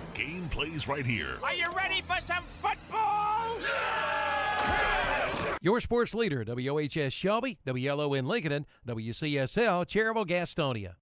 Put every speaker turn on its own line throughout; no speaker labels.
The game plays right here.
Are you ready for some football?
Your sports leader, WOHS Shelby, WLON Lincoln, and WCSL Cherryville Gastonia.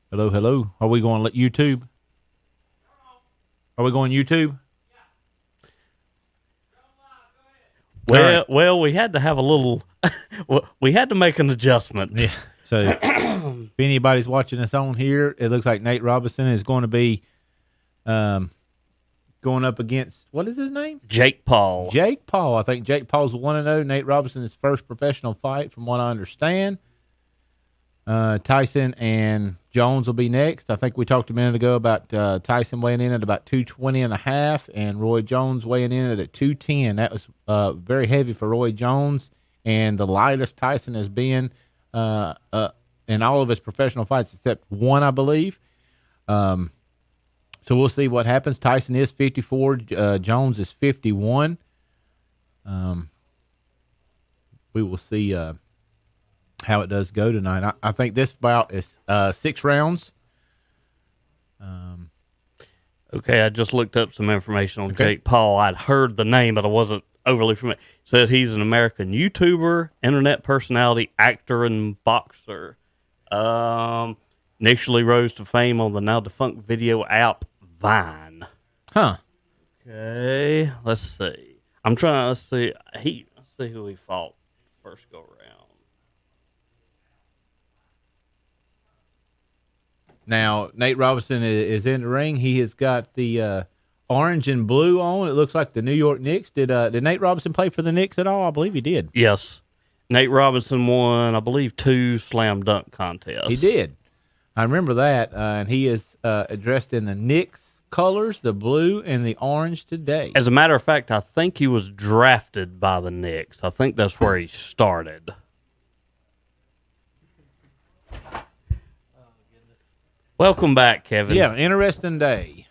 Hello, hello. Are we going to YouTube? Are we going YouTube?
Well, we had to have a little. We had to make an adjustment.
Yeah. So, if anybody's watching us on here, it looks like Nate Robinson is going to be going up against, what is his name?
Jake Paul.
Jake Paul. I think Jake Paul's 1-0. Nate Robinson's first professional fight, from what I understand. Tyson and Jones will be next. I think we talked a minute ago about Tyson weighing in at about 220.5 and Roy Jones weighing in at 210. That was very heavy for Roy Jones, and the lightest Tyson has been in all of his professional fights except one, I believe. So we'll see what happens. Tyson is 54. Jones is 51. We will see how it does go tonight. I think this bout is 6 rounds.
Okay, I just looked up some information on Jake Paul. I'd heard the name, but I wasn't overly familiar. It says he's an American YouTuber, internet personality, actor, and boxer. Initially rose to fame on the now defunct video app Vine.
Huh.
Okay, let's see. Let's see who he fought first go around.
Now, Nate Robinson is in the ring. He has got the orange and blue on. It looks like the New York Knicks. Did Nate Robinson play for the Knicks at all? I believe he did.
Yes. Nate Robinson won, I believe, 2 slam dunk contests.
He did. I remember that. And he is dressed in the Knicks colors, the blue and the orange today.
As a matter of fact, I think he was drafted by the Knicks. I think that's where he started. Welcome back, Kevin.
Yeah, interesting day.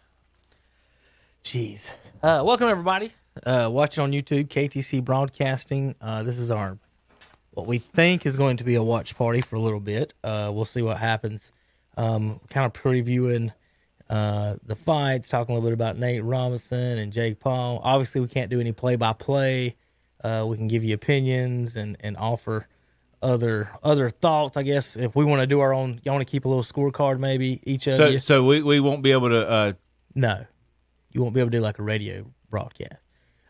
Jeez. Welcome, everybody. Watching on YouTube, KTC Broadcasting. This is what we think is going to be a watch party for a little bit. We'll see what happens. Kind of previewing the fights, talking a little bit about Nate Robinson and Jake Paul. Obviously, we can't do any play-by-play. We can give you opinions and offer other thoughts, I guess. If we want to do our own, y'all want to keep a little scorecard maybe, each of you?
So we won't be able to...
No. You won't be able to do like a radio broadcast.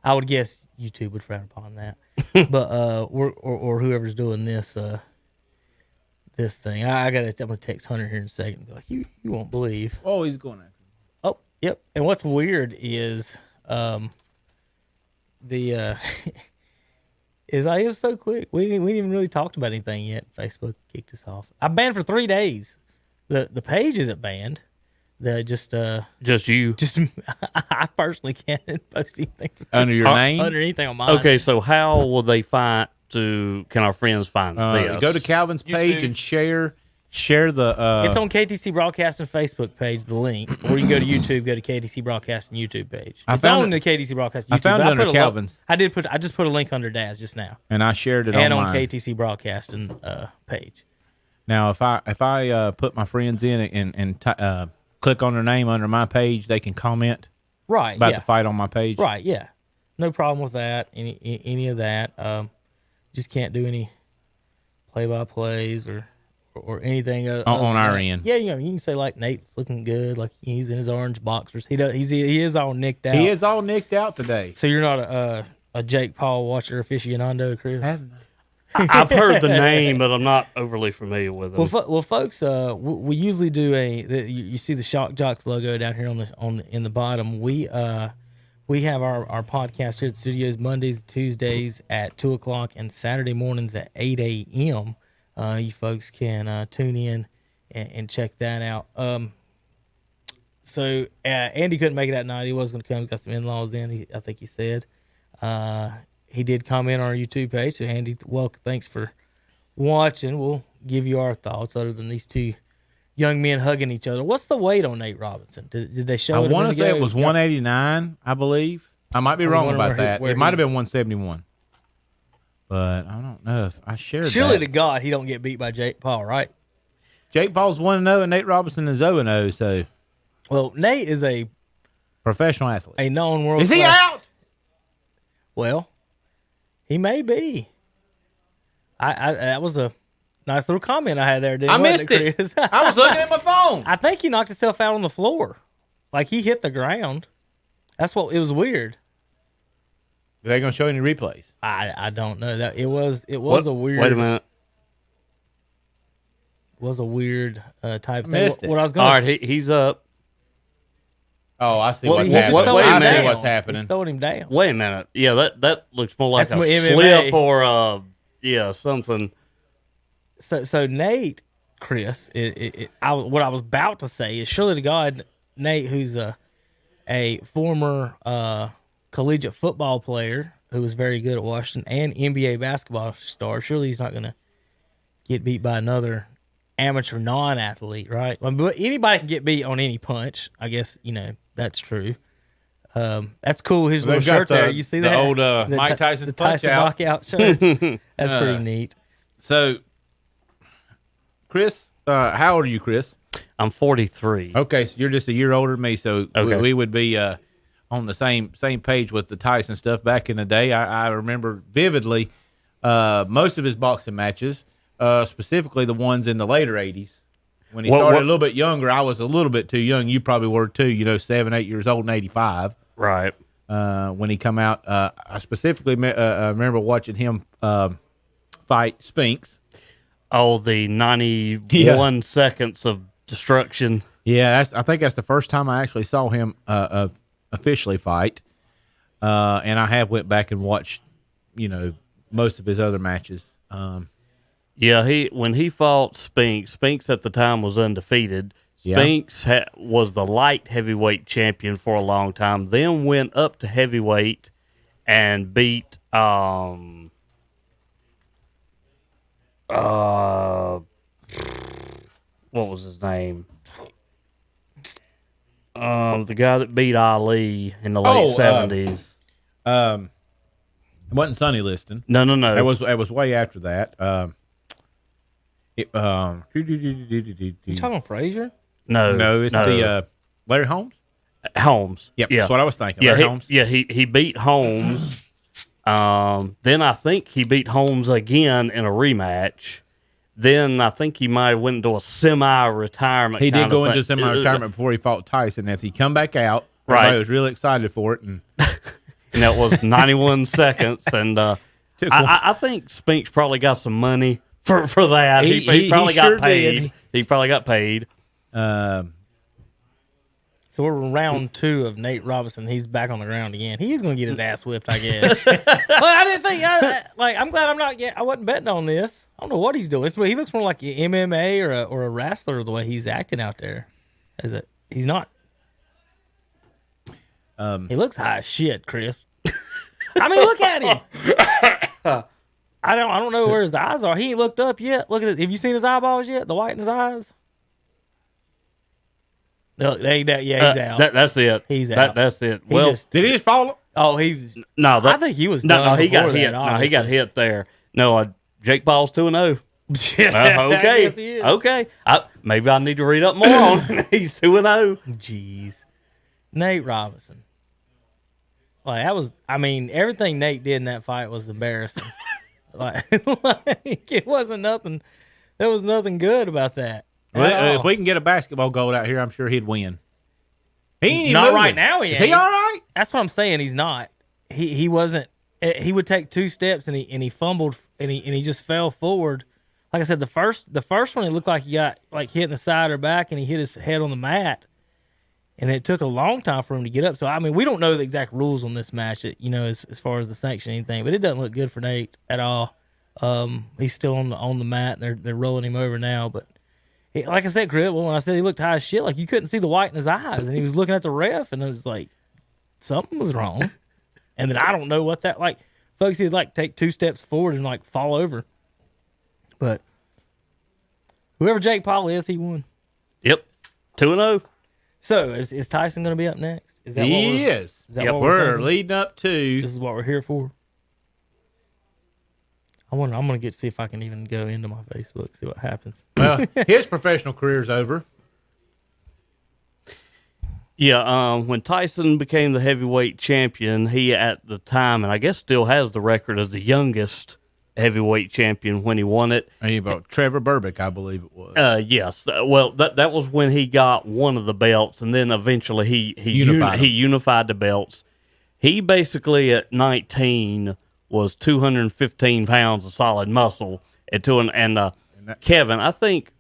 I would guess YouTube would frown upon that. But or whoever's doing this thing. I'm gonna text Hunter here in a second and be like, you won't believe.
Oh, he's going after me.
Oh, yep. And what's weird is is it was so quick. We didn't even really talked about anything yet. Facebook kicked us off. I banned for 3 days. The page isn't banned. Just
you.
I personally can't post anything
under your name,
under anything on mine.
Okay, so how will they can our friends find this?
Go to Calvin's page and share the.
It's on KTC Broadcasting Facebook page, the link, or you can go to YouTube, go to KTC Broadcasting YouTube page. It's on the KTC Broadcasting YouTube.
I found it under Calvin's.
I just put a link under Daz just now,
and I shared it
and
on
on KTC Broadcasting page.
Now, if I put my friends in and click on their name under my page, they can comment about the fight on my page.
Right, yeah. No problem with that. Any of that. Just can't do any play-by-plays or anything
on our end.
Yeah, you can say like Nate's looking good, like he's in his orange boxers. He is all nicked out.
He is all nicked out today.
So you're not a Jake Paul watcher aficionado, Chris?
I've heard the name, but I'm not overly familiar with it.
Well, folks, we usually do you see the Shock Joxx logo down here in the bottom. We have our podcast here at the studios Mondays, Tuesdays at 2:00, and Saturday mornings at 8 a.m. You folks can tune in and check that out. So Andy couldn't make it that night. He was going to come. He's got some in-laws in. I think he said. He did comment on our YouTube page. So, Andy, thanks for watching. We'll give you our thoughts other than these two young men hugging each other. What's the weight on Nate Robinson? Did they show it?
I want to say it was 189, I believe. I might be wrong about that. It might have been 171. But I don't know if I shared
Surely
that.
to God he don't get beat by Jake Paul, right?
Jake Paul's 1-0 and Nate Robinson is 0-0. So,
well, Nate is a
professional athlete.
A known world.
Is he out?
Well, he may be. That was a nice little comment I had there.
I missed it. I was looking at my phone.
I think he knocked himself out on the floor, like he hit the ground. That's what it was weird.
Are they going to show any replays?
I don't know. That it was a weird.
Wait a minute.
Was a weird type
thing.
What I was going.
All right, he's up.
Oh, I see
what's
happening.
Wait a minute.
What's happening?
He's throwing him down.
Wait a minute. Yeah, that looks more like
That's
a
MMA.
slip or something.
So Nate, Chris, what I was about to say is surely to God, Nate, who's a former collegiate football player who was very good at Washington and NBA basketball star, surely he's not going to get beat by another amateur non-athlete, right? But anybody can get beat on any punch. I guess, that's true. That's cool. His little shirt there. You see
the
that?
Old Mike Tyson's punch
Tyson
out.
knockout shirt. That's pretty neat.
So, Chris, how old are you, Chris?
I'm 43.
Okay, so you're just a year older than me, so
okay.
we would be on the same page with the Tyson stuff back in the day. I remember vividly most of his boxing matches, specifically the ones in the later 80s. When he started a little bit younger, I was a little bit too young. You probably were too, 7, 8 years old in 85.
Right.
When he come out, I specifically remember watching him fight Spinks.
Oh, the 91 seconds of destruction.
Yeah, I think that's the first time I actually saw him officially fight. And I have went back and watched, most of his other matches.
When he fought Spinks at the time was undefeated. Spinks was the light heavyweight champion for a long time, then went up to heavyweight and beat what was his name? The guy that beat Ali in the late 70s.
It wasn't Sonny Liston.
No.
It was way after that.
You talking Frazier?
No,
it's the Larry Holmes.
Holmes.
Yep,
Yeah.
that's what I was thinking.
Yeah,
Larry Holmes.
he beat Holmes. Then I think he beat Holmes again in a rematch. Then I think he might have went into a semi-retirement.
He did
kind of
go into
thing.
semi-retirement before he fought Tyson. If he come back out,
Right.
everybody was really excited for it. And
And that was 91 seconds. And I think Spinks probably got some money for that. He probably got
sure
paid.
did.
He probably got paid.
So we're in round 2 of Nate Robinson. He's back on the ground again. He's going to get his ass whipped, I guess. But I didn't think. I'm glad I'm not. I wasn't betting on this. I don't know what he's doing. He looks more like an MMA or a wrestler the way he's acting out there. He's not. He looks high as shit, Chris. I mean, look at him. I don't know where his eyes are. He ain't looked up yet. Look at it. Have you seen his eyeballs yet? The white in his eyes. No, he's out.
That's it.
He's out.
That's it.
did he just fall?
Oh, he was.
No,
I think he was.
No,
done
he got
before
hit.
that,
No, he got
obviously.
hit there. No, Jake Paul's 2-0.
I
Okay,
guess he is.
okay. Maybe I need to read up more on him. He's 2-0.
Jeez, Nate Robinson. Like that was. I mean, everything Nate did in that fight was embarrassing. like it wasn't nothing. There was nothing good about that.
Well, if we can get a basketball goal out here, I'm sure he'd win. He ain't even
Not
moving.
right now. Is
he all right?
That's what I'm saying. He's not. He wasn't. He would take 2 steps and he fumbled and he just fell forward. Like I said, the first one, it looked like he got like hit in the side or back and he hit his head on the mat. And it took a long time for him to get up. So I mean, we don't know the exact rules on this match. As far as the sanctioning thing, but it doesn't look good for Nate at all. He's still on the mat. And they're rolling him over now, but. Like I said, Chris, when I said he looked high as shit, like you couldn't see the white in his eyes, and he was looking at the ref, and it was like something was wrong. And then I don't know what that like. Folks, he'd like take 2 steps forward and like fall over. But whoever Jake Paul is, he won.
Yep, 2-0.
So is Tyson going to be up next? Is that
He is.
Is that
Yep,
what
we're
thinking?
leading up to.
This is what we're here for. I'm gonna get to see if I can even go into my Facebook, see what happens.
Well, his professional career's over.
Yeah, when Tyson became the heavyweight champion, he at the time, and I guess still has the record as the youngest heavyweight champion when he won it.
About Trevor Burbick, I believe it was.
Yes. Well, that was when he got one of the belts, and then eventually he unified the belts. He basically at 19 was 215 pounds of solid muscle. Kevin, I think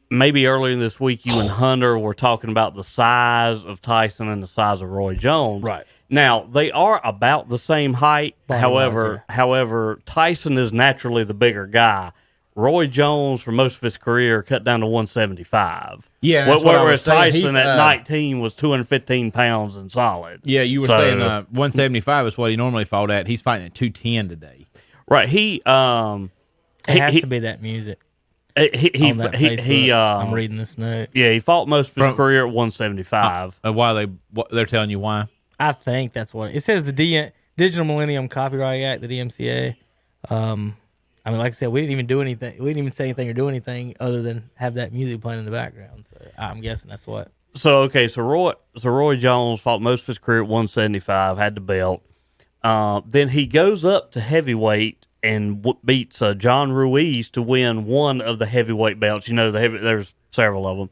maybe earlier this week you and Hunter were talking about the size of Tyson and the size of Roy Jones.
Right.
Now, they are about the same height. However, Tyson is naturally the bigger guy. Roy Jones, for most of his career, cut down to 175.
Yeah, that's what I was
whereas
saying.
Tyson at 19 was 215 pounds and solid.
Yeah, you were saying 175 is what he normally fought at. He's fighting at 210 today.
Right.
It has to be that music. On that Facebook. I'm reading this note.
Yeah, he fought most of his career at 175.
Why they're telling you why?
I think that's what it says. The Digital Millennium Copyright Act, the DMCA. I mean, like I said, we didn't even do anything. We didn't even say anything or do anything other than have that music playing in the background. So I'm guessing that's what.
So Roy Jones fought most of his career at 175, had the belt. Then he goes up to heavyweight and beats John Ruiz to win one of the heavyweight belts. There's several of them.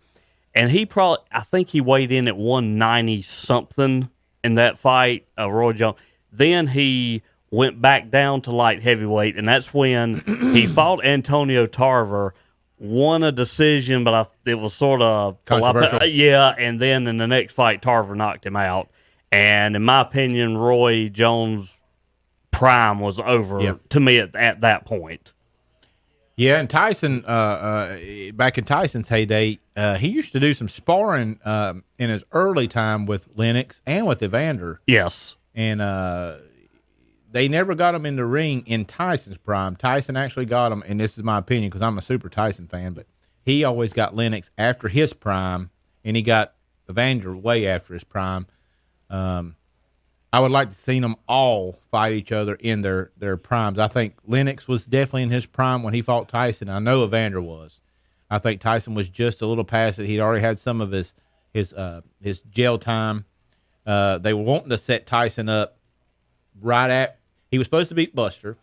And I think he weighed in at 190 something in that fight, Roy Jones. Then he went back down to light heavyweight, and that's when he fought Antonio Tarver, won a decision, but it was sort of
controversial.
And then in the next fight, Tarver knocked him out. And in my opinion, Roy Jones' prime was over to me at that point.
Yeah, and Tyson, back in Tyson's heyday, he used to do some sparring in his early time with Lennox and with Evander.
Yes.
And they never got him in the ring in Tyson's prime. Tyson actually got him, and this is my opinion because I'm a super Tyson fan, but he always got Lennox after his prime, and he got Evander way after his prime. I would like to see them all fight each other in their primes. I think Lennox was definitely in his prime when he fought Tyson. I know Evander was. I think Tyson was just a little past it. He'd already had some of his jail time. They were wanting to set Tyson up right at. He was supposed to beat Buster,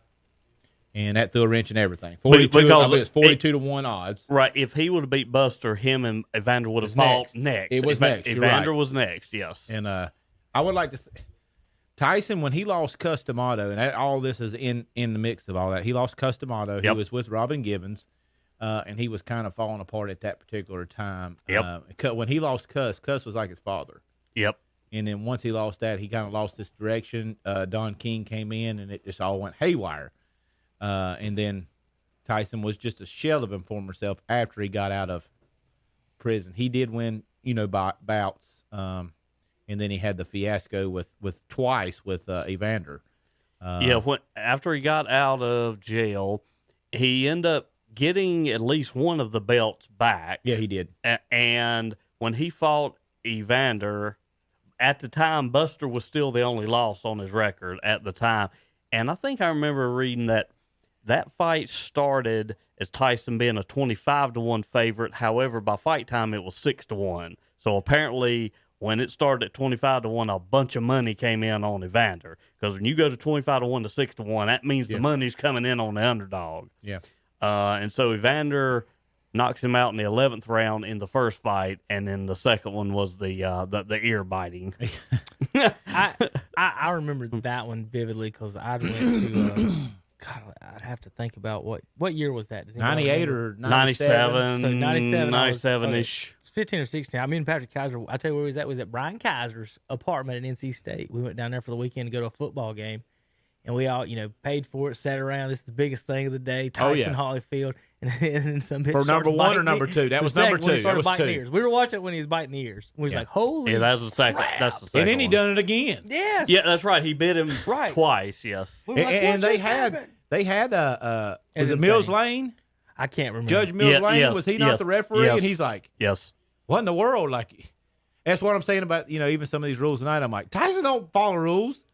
and that threw a wrench in everything. 42, I believe it's 42-1 odds.
Right. If he would have beat Buster, him and Evander would have fought next.
It was next.
Evander
right.
was next. Yes.
And I would like to. Tyson, when he lost Customato, and all this is in the mix of all that, he lost Customato. He was with Robin Givens, and he was kind of falling apart at that particular time.
Yep.
When he lost Cuss was like his father.
Yep.
And then once he lost that, he kind of lost this direction. Don King came in, and it just all went haywire. And then Tyson was just a shell of his former self after he got out of prison. He did win, bouts. And then he had the fiasco with twice with Evander.
After he got out of jail, he ended up getting at least one of the belts back.
Yeah, he did.
And when he fought Evander, at the time, Buster was still the only loss on his record at the time. And I think I remember reading that fight started as Tyson being a 25-1 favorite. However, by fight time, it was 6-1. So apparently, when it started at 25-1, a bunch of money came in on Evander. Because when you go to 25-1 to 6-1, that means the money's coming in on the underdog.
Yeah.
And so Evander knocks him out in the 11th round in the first fight, and then the second one was the ear biting.
I remember that one vividly because I went to. God, I'd have to think about what year was that?
98 or
97?
So
97-ish.
It's 15 or 16. I mean, Patrick Kaiser, I tell you where he was at. Was at Brian Kaiser's apartment at NC State. We went down there for the weekend to go to a football game. And we all, paid for it, sat around. This is the biggest thing of the day. Tyson Holyfield. And some bitch
for number one or number two? That was number two.
When he started
that was
biting
two.
ears. We were watching it when he was biting the ears. We was like, holy
Yeah, that's the second.
crap.
That's the second.
And then he
one.
done it again.
Yes.
Yeah, that's right. He bit him twice. Yes.
We were like,
And
what
they
just
had
happened?
was
It's
it Mills
insane.
Lane?
I can't remember.
Judge Mills Lane,
yes,
was he not
yes,
the referee?
yes.
And he's like,
Yes.
what in the world? Like, that's what I'm saying about, even some of these rules tonight. I'm like, Tyson don't follow rules.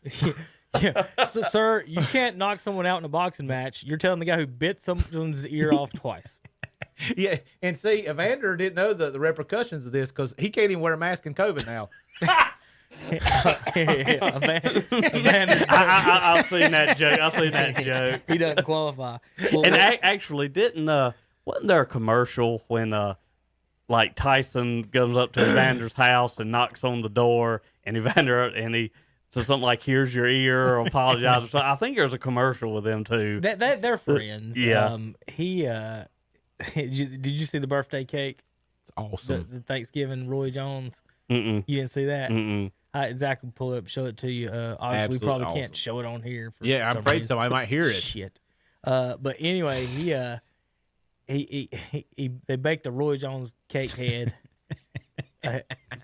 Yeah. So, sir, you can't knock someone out in a boxing match. You're telling the guy who bit someone's ear off twice.
Yeah, and see, Evander didn't know the repercussions of this because he can't even wear a mask in COVID now.
I've seen that joke.
He doesn't qualify. Well,
And actually, wasn't there a commercial when like Tyson goes up to Evander's house and knocks on the door, and Evander he says something like "Here's your ear" or apologize or something. I think there's a commercial with them too.
that they're friends.
Yeah.
Did you see the birthday cake?
It's awesome.
The Thanksgiving Roy Jones.
Mm-mm.
You didn't see that?
Mm-mm.
Zach will pull it up, show it to you. Obviously, we
Absolutely
probably
awesome.
can't show it on here.
Yeah, I'm
some
afraid
reason.
somebody might hear it.
Shit. But anyway, they baked a Roy Jones cake head,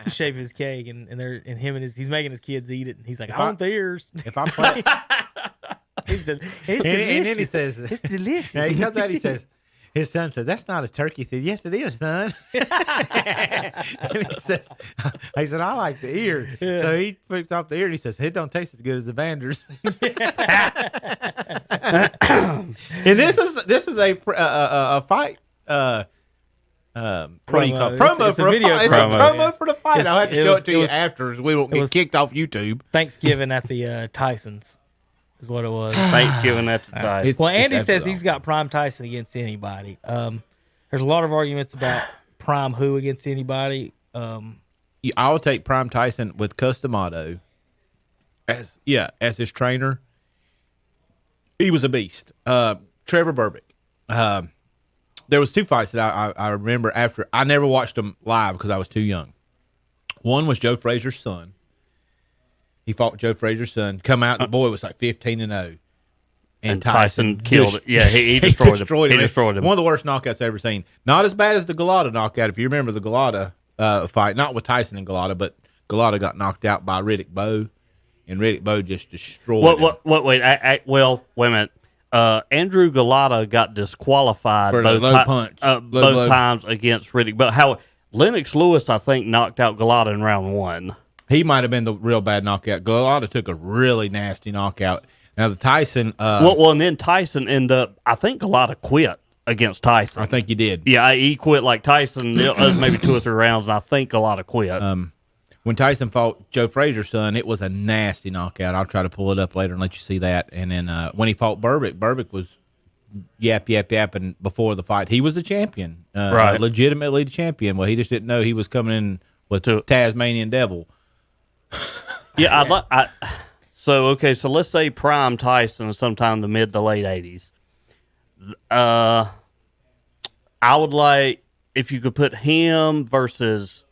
shape his cake, and he's making his kids eat it, and he's like, I want the ears.
If I'm playing,
It's
and then he says,
it's delicious.
he comes out, he says, his son says, that's not a turkey. He said, yes, it is, son. And he said, I like the ear.
Yeah.
So he picks off the ear and he says, it don't taste as good as Evander's. And this is a fight. What do you call it? Promo
It's a
for a
video
fight. It's a
promo.
promo for the fight.
It's-
I'll have to
it
show
was-
it to
it
you
was-
after. We won't
it
get
was-
kicked off YouTube.
Thanksgiving at the Tysons is what it was.
Thanksgiving at the time.
It's-
Well, Andy
it's
says
absolutely
he's got prime Tyson against anybody. There's a lot of arguments about prime who against anybody.
I'll take Prime Tyson with Customato as his trainer. He was a beast. Trevor Burbick. There was two fights that I remember after. I never watched them live because I was too young. One was Joe Frazier's son. He fought Joe Frazier's son. Come out, the boy was like 15-0.
And Tyson killed it. Yeah, he destroyed him. He destroyed him.
One of the worst knockouts I've ever seen. Not as bad as the Galata knockout, if you remember the Galata fight. Not with Tyson and Galata, but Galata got knocked out by Riddick Bowe, and Riddick Bowe just destroyed him.
Wait a minute. Andrew Galata got disqualified
For the
both
low punch.
both times against Riddick Bowe. Lennox Lewis, I think, knocked out Galata in round 1.
He might have been the real bad knockout. Galata took a really nasty knockout. Now, the Tyson...
well, and then Tyson ended up... I think Galata quit against Tyson.
I think he did.
Yeah, he quit like Tyson. It was maybe 2 or 3 rounds, and I think Galata quit.
When Tyson fought Joe Frazier's son, it was a nasty knockout. I'll try to pull it up later and let you see that. And then when he fought Berbick was yapping before the fight. He was the champion,
right?
Legitimately the champion. Well, he just didn't know he was coming in with Tasmanian Devil.
Yeah, so let's say prime Tyson is sometime in the mid to late 80s. I would like if you could put him versus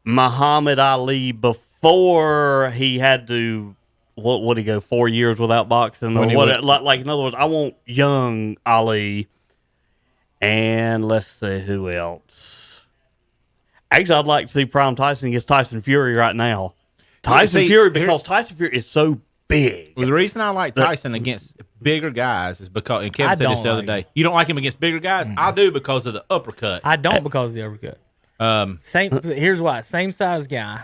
Muhammad Ali before he had to. What would he go 4 years without boxing or what? Like in other words, I want young Ali, and let's see who else. Actually, I'd like to see prime Tyson against Tyson Fury right now. Tyson Fury is so big.
Well, the reason I like Tyson against bigger guys is because, and Kevin said this the other day, you don't like him against bigger guys? I do because of the uppercut.
I don't because of the uppercut. Here's why. Same size guy.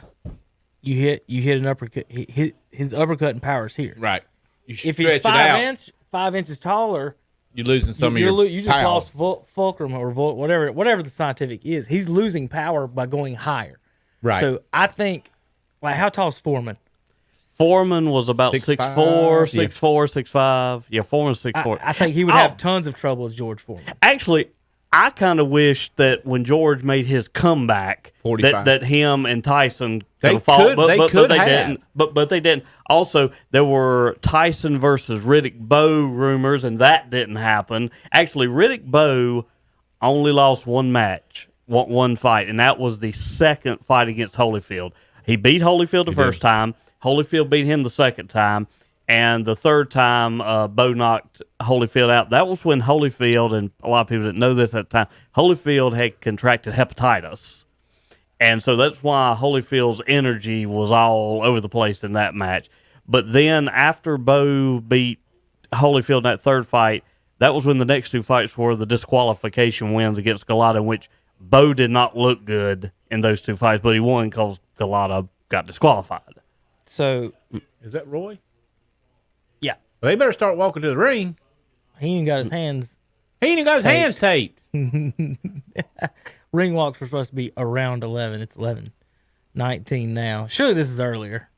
You hit an uppercut. His uppercut and power's here.
Right.
If he's 5 inches taller,
you're losing some of your
you just
power.
lost fulcrum or whatever the scientific is. He's losing power by going higher.
Right.
So I think, like, how tall is Foreman?
Foreman was about 6'4", 6'5". Yeah, Foreman's 6'4".
I think he would have tons of trouble with George Foreman.
Actually, I kind of wish that when George made his comeback, that him and Tyson could have fought, but they didn't. But they didn't. Also, there were Tyson versus Riddick Bowe rumors, and that didn't happen. Actually, Riddick Bowe only lost one match, one fight, and that was the second fight against Holyfield. He beat Holyfield the first time. Holyfield beat him the second time. And the third time, Bowe knocked Holyfield out. That was when Holyfield, and a lot of people didn't know this at the time, Holyfield had contracted hepatitis. And so that's why Holyfield's energy was all over the place in that match. But then after Bowe beat Holyfield in that third fight, that was when the next 2 fights were the disqualification wins against Galata, in which Bowe did not look good in those 2 fights, but he won because Galata got disqualified.
So,
is that Roy?
Yeah.
Well, they better start walking to the ring.
He ain't got his hands.
He ain't got his hands taped.
Ring walks were supposed to be around 11. It's 11:19 now. Surely this is earlier.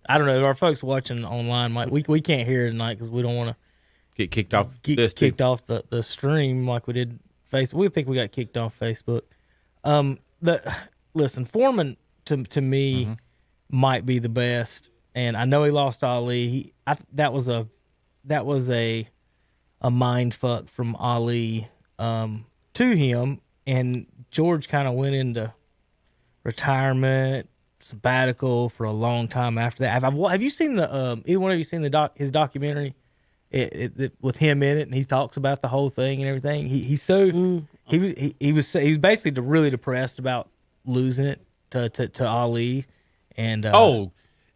I don't know. Our folks watching online we can't hear it tonight because we don't want to
get kicked off.
Off the stream like we did Facebook. We think we got kicked off Facebook. Listen, Foreman to me might be the best, and I know he lost Ali. That was a mind fuck from Ali to him, and George kind of went into retirement, sabbatical for a long time after that. Have you seen either one of you seen his documentary with him in it, and he talks about the whole thing and everything? He was basically really depressed about losing it to Ali, and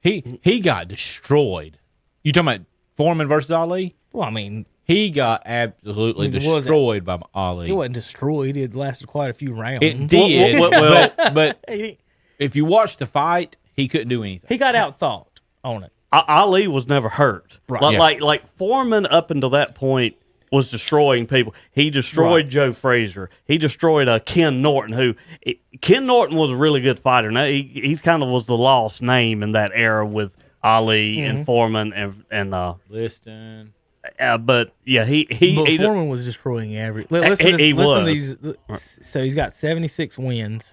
he got destroyed. You talking about Foreman versus Ali?
Well, I mean,
he got absolutely destroyed by Ali.
He wasn't destroyed. It lasted quite a few rounds.
It did, but if you watch the fight, he couldn't do anything.
He got outthought on it.
Ali was never hurt.
Right.
Like Foreman up until that point was destroying people. He destroyed Joe Frazier. He destroyed Ken Norton, Ken Norton was a really good fighter. Now he kind of was the lost name in that era with Ali and Foreman and
Liston.
But yeah,
Foreman was destroying every. Listen to these. So he's got 76 wins,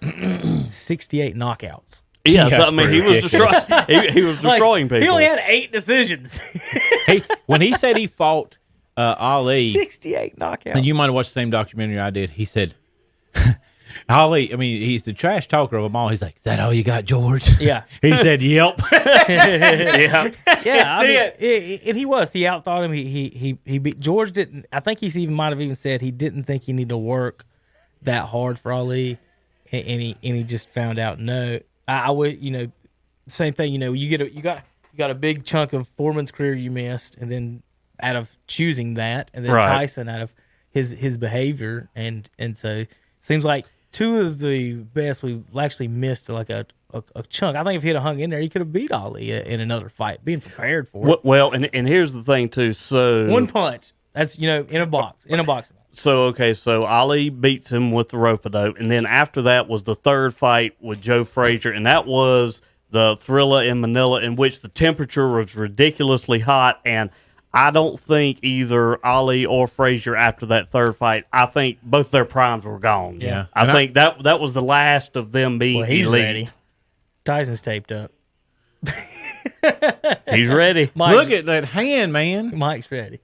68 knockouts.
Yeah, so, I mean, he was destroying people.
He only had 8 decisions.
When he said he fought Ali,
68 knockouts.
And you might have watched the same documentary I did. He said, Ali, I mean, he's the trash talker of them all. He's like, "Is that all you got, George?"
Yeah.
He said, "Yep."
Yeah. I mean, and he was. He outthought him. He beat George. Didn't. I think he might have even said he didn't think he needed to work that hard for Ali, and he just found out no. I would, same thing. You got a big chunk of Foreman's career you missed, and then out of choosing that, and then Tyson out of his behavior, and so it seems like two of the best. We actually missed like a chunk. I think if he'd have hung in there, he could have beat Ali in another fight, being prepared for it.
Well, and here's the thing too. So
One punch. That's in a boxing.
So Ali beats him with the rope-a-dope, and then after that was the third fight with Joe Frazier, and that was the Thrilla in Manila, in which the temperature was ridiculously hot, and I don't think either Ali or Frazier after that third fight, I think both their primes were gone.
Yeah.
I think that was the last of them being
He's
elite.
ready. Tyson's taped up.
He's ready.
Look at that hand, man.
Mike's ready.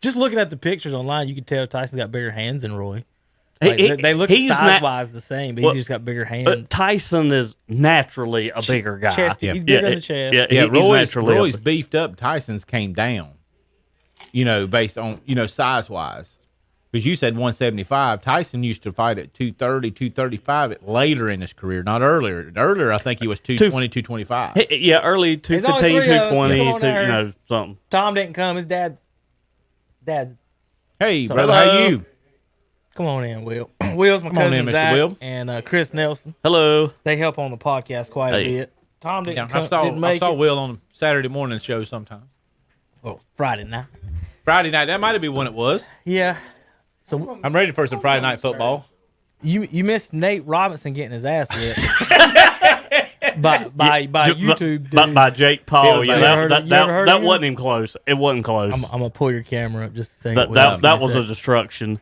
Just looking at the pictures online, you can tell Tyson's got bigger hands than Roy. Like, they look size-wise the same, but he's just got bigger hands.
Tyson is naturally a bigger guy.
Chesty. He's bigger in the chest.
Yeah,
Roy's beefed up. Tyson's came down, based on, size-wise. Because you said 175. Tyson used to fight at 230, 235 later in his career, not earlier. Earlier, I think he was 220, 225.
Yeah, early 215, 220, something.
Tom didn't come. His dad's.
Hey,
So,
brother, how you?
Come on in, Will. Will's my
Come on
cousin
in, Mr.
Zach
Will.
and Chris Nelson.
Hello.
They help on the podcast quite a
Hey.
bit. Tom didn't
I
didn't make
saw
it.
Will on Saturday morning show sometimes.
Oh, Friday night.
Friday night, that might have been when it was.
Yeah. So
I'm ready for some Friday night football.
you missed Nate Robinson getting his ass whipped by YouTube. Dude.
By Jake Paul.
You
Yeah,
ever heard
that
of him?
wasn't even close. It wasn't close.
I'm gonna pull your camera up just to say
that was a destruction.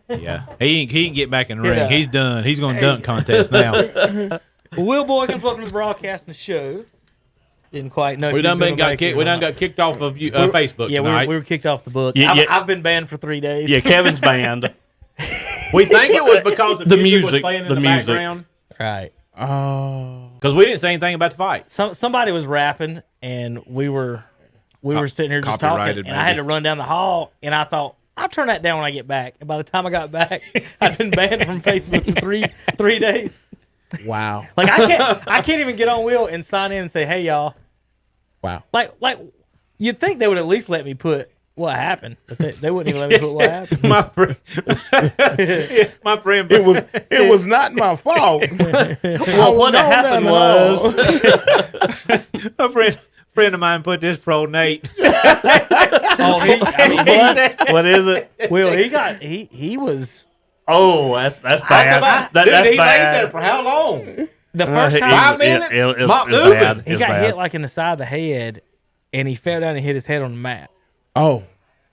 Yeah, he can get back in the ring.
Yeah.
He's done. He's going to dunk contest now.
Well, Will Boykins, welcome to the broadcasting show. Didn't quite know.
We done got kicked off of Facebook.
Yeah,
tonight.
we were kicked off the book.
Yeah,
I've been banned for 3 days.
Yeah, Kevin's banned.
We think it was because the music was playing in the
music.
background.
Right.
Oh.
Because we didn't say anything about the fight.
Somebody was rapping, and we were sitting here just talking,
Copyrighted,
and I had to run down the hall, and I thought, I'll turn that down when I get back. And by the time I got back, I'd been banned from Facebook for three days.
Wow.
Like I can't even get on Will and sign in and say, "Hey y'all."
Wow.
Like you'd think they would at least let me put what happened, but they wouldn't even let me put what happened.
My friend,
It was not my fault.
Well, what happened was
a friend of mine put this pro Nate.
Oh,
what is it?
Will he was
Oh, that's bad.
Dude,
That's
he laid
bad.
there for how long?
the first time
5 minutes?
It was
Mop
bad.
he got hit like in the side of the head, and he fell down and hit his head on the mat.
Oh.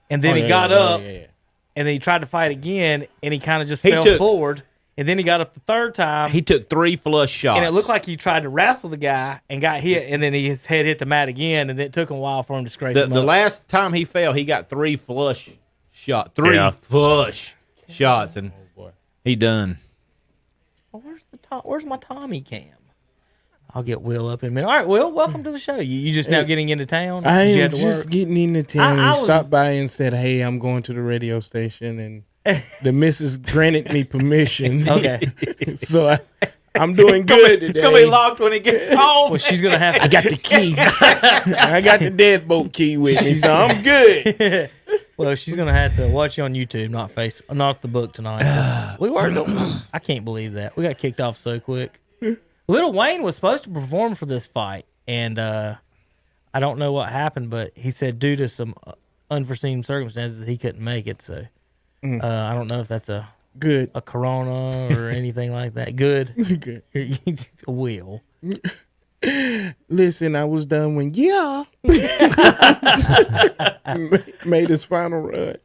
And then he
yeah,
got
yeah,
up,
yeah, yeah.
and then he tried to fight again, and he kind of just
He
fell
took-
forward. And then he got up the third time,
He took 3 flush shots.
and it looked like he tried to wrestle the guy and got hit, and then his head hit the mat again, and then it took him a while for him to scrape
the
him up.
last time he fell, he got 3 flush shots. 3
Yeah.
flush shots, and he done.
Well, where's my Tommy cam? I'll get Will up in a minute. All right, Will, welcome to the show. You just now getting into town?
I
'Cause you
am
had to
just
work?
getting into town.
I
And
was-
stopped by and said, "Hey, I'm going to the radio station," and the missus granted me permission.
Okay.
So I'm doing good today.
It's gonna be locked when he gets home.
Well, she's gonna have to.
I got the key. I got the deadbolt key with me, so I'm good.
Well, she's gonna have to watch you on YouTube, not the book tonight. We were. I can't believe that we got kicked off so quick. Lil Wayne was supposed to perform for this fight, and I don't know what happened, but he said due to some unforeseen circumstances he couldn't make it. So I don't know if that's a
Good.
corona or anything like that. Good.
Good.
Will.
Listen, I was done when made his final run.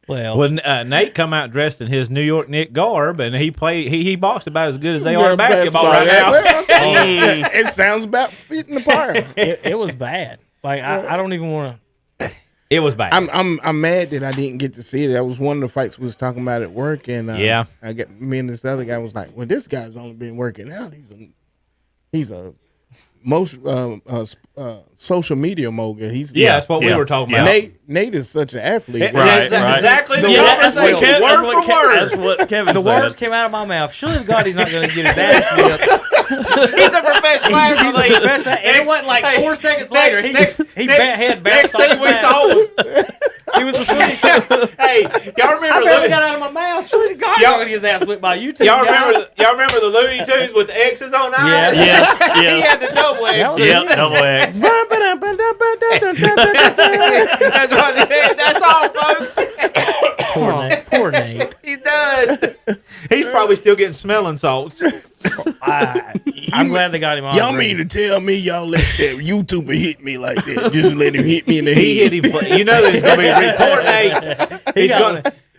Well,
Well, Nate come out dressed in his New York Knicks garb, and he boxed about as good as they are in basketball right now.
Well, okay. It sounds about fitting the part.
it was bad. Like I don't even want to.
It was bad.
I'm mad that I didn't get to see it. That was one of the fights we was talking about at work, and
Yeah.
I got me and this other guy was like, "Well, this guy's only been working out. He's a most social media mogul. He's
that's what we were talking about.
Nate is such an athlete.
Right, right.
Exactly the
That's what
conversation,
Kev-
word for word.
That's what Kevin
The
said.
words came out of my mouth. Surely to God, he's not going to get his ass beat up.
He's a professional athlete.
And it wasn't like 4 seconds later. He
next
had
thing we saw,
He was asleep.
Hey, y'all
I
remember?
barely got out of my mouth. Swear to God, y'all gonna get his ass whipped by YouTube.
Y'all
guy.
remember the Looney Tunes with the X's on eyes?
Yes.
Yes,
He
yes.
had the double X's.
Yep, double X.
That's what it is. That's all, folks.
Poor Nate.
He does. He's probably still getting smelling salts.
I'm glad they got him on.
Y'all mean to tell me y'all let that YouTuber hit me like that? Just let him hit me in the head.
He hit him. You know there's going to be a report, Nate.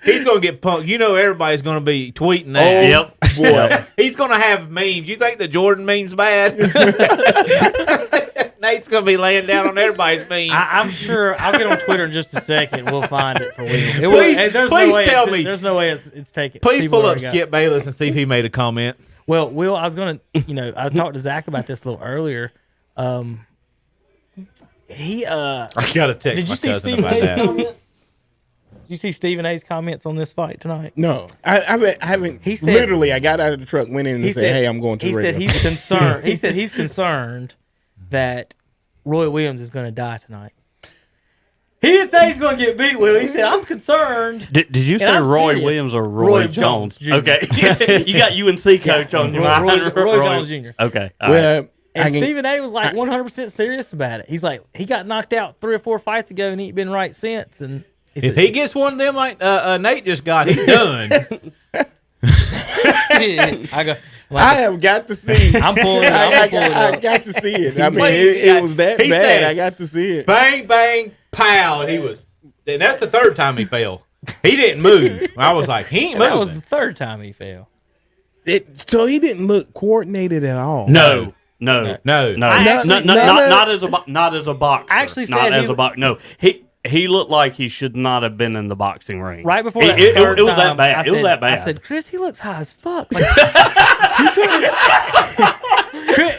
He's going to get punked. You know everybody's going to be tweeting that.
Yep.
Boy. He's going to have memes. You think the Jordan meme's bad? Nate's going to be laying down on everybody's memes.
I'm sure. I'll get on Twitter in just a second. We'll find it for Will.
Please tell me.
There's no way it's taken.
Please
people
pull up
already got it.
Skip Bayless and see if he made a comment.
Well, Will, I was gonna, I talked to Zach about this a little earlier.
I got to text
Did
my
you see
cousin
Stephen
about
A's
that.
comment? Did you see Stephen A's comments on this fight tonight?
No, I haven't.
He said-
literally, I got out of the truck, went in, and said, "Hey, I'm going to."
He
the
said
radio."
he's concerned. He said he's concerned that Roy Williams is going to die tonight. He didn't say he's going to get beat, Will. He said, I'm concerned.
Did you say
I'm
Roy
serious.
Williams or Roy Jones?
Jr.
Okay. You got UNC coach on your mind.
Roy Jones Jr.
Okay. All right.
Well,
And Stephen A was like 100% serious about it. He's like, he got knocked out 3 or 4 fights ago and he ain't been right since. And he
If
said,
he gets one of them like Nate just got, he's done.
I go,
I have got to see.
I'm pulling it.
I got to see it. I mean,
Please,
it was that
he
bad.
said-
I got to see it.
Bang, bang, pow. And he was. And that's the third time he fell. He didn't move. I was like, he ain't
that was
moving.
the 3rd time he fell.
So he didn't look coordinated at all.
No.
No.
Not as a boxer.
I actually said
not
he
as a boxer. No, he looked like he should not have been in the boxing ring.
Right before that
it
third
was that
time,
bad. It was that bad.
I said, Chris, he looks high as fuck. Like, you couldn't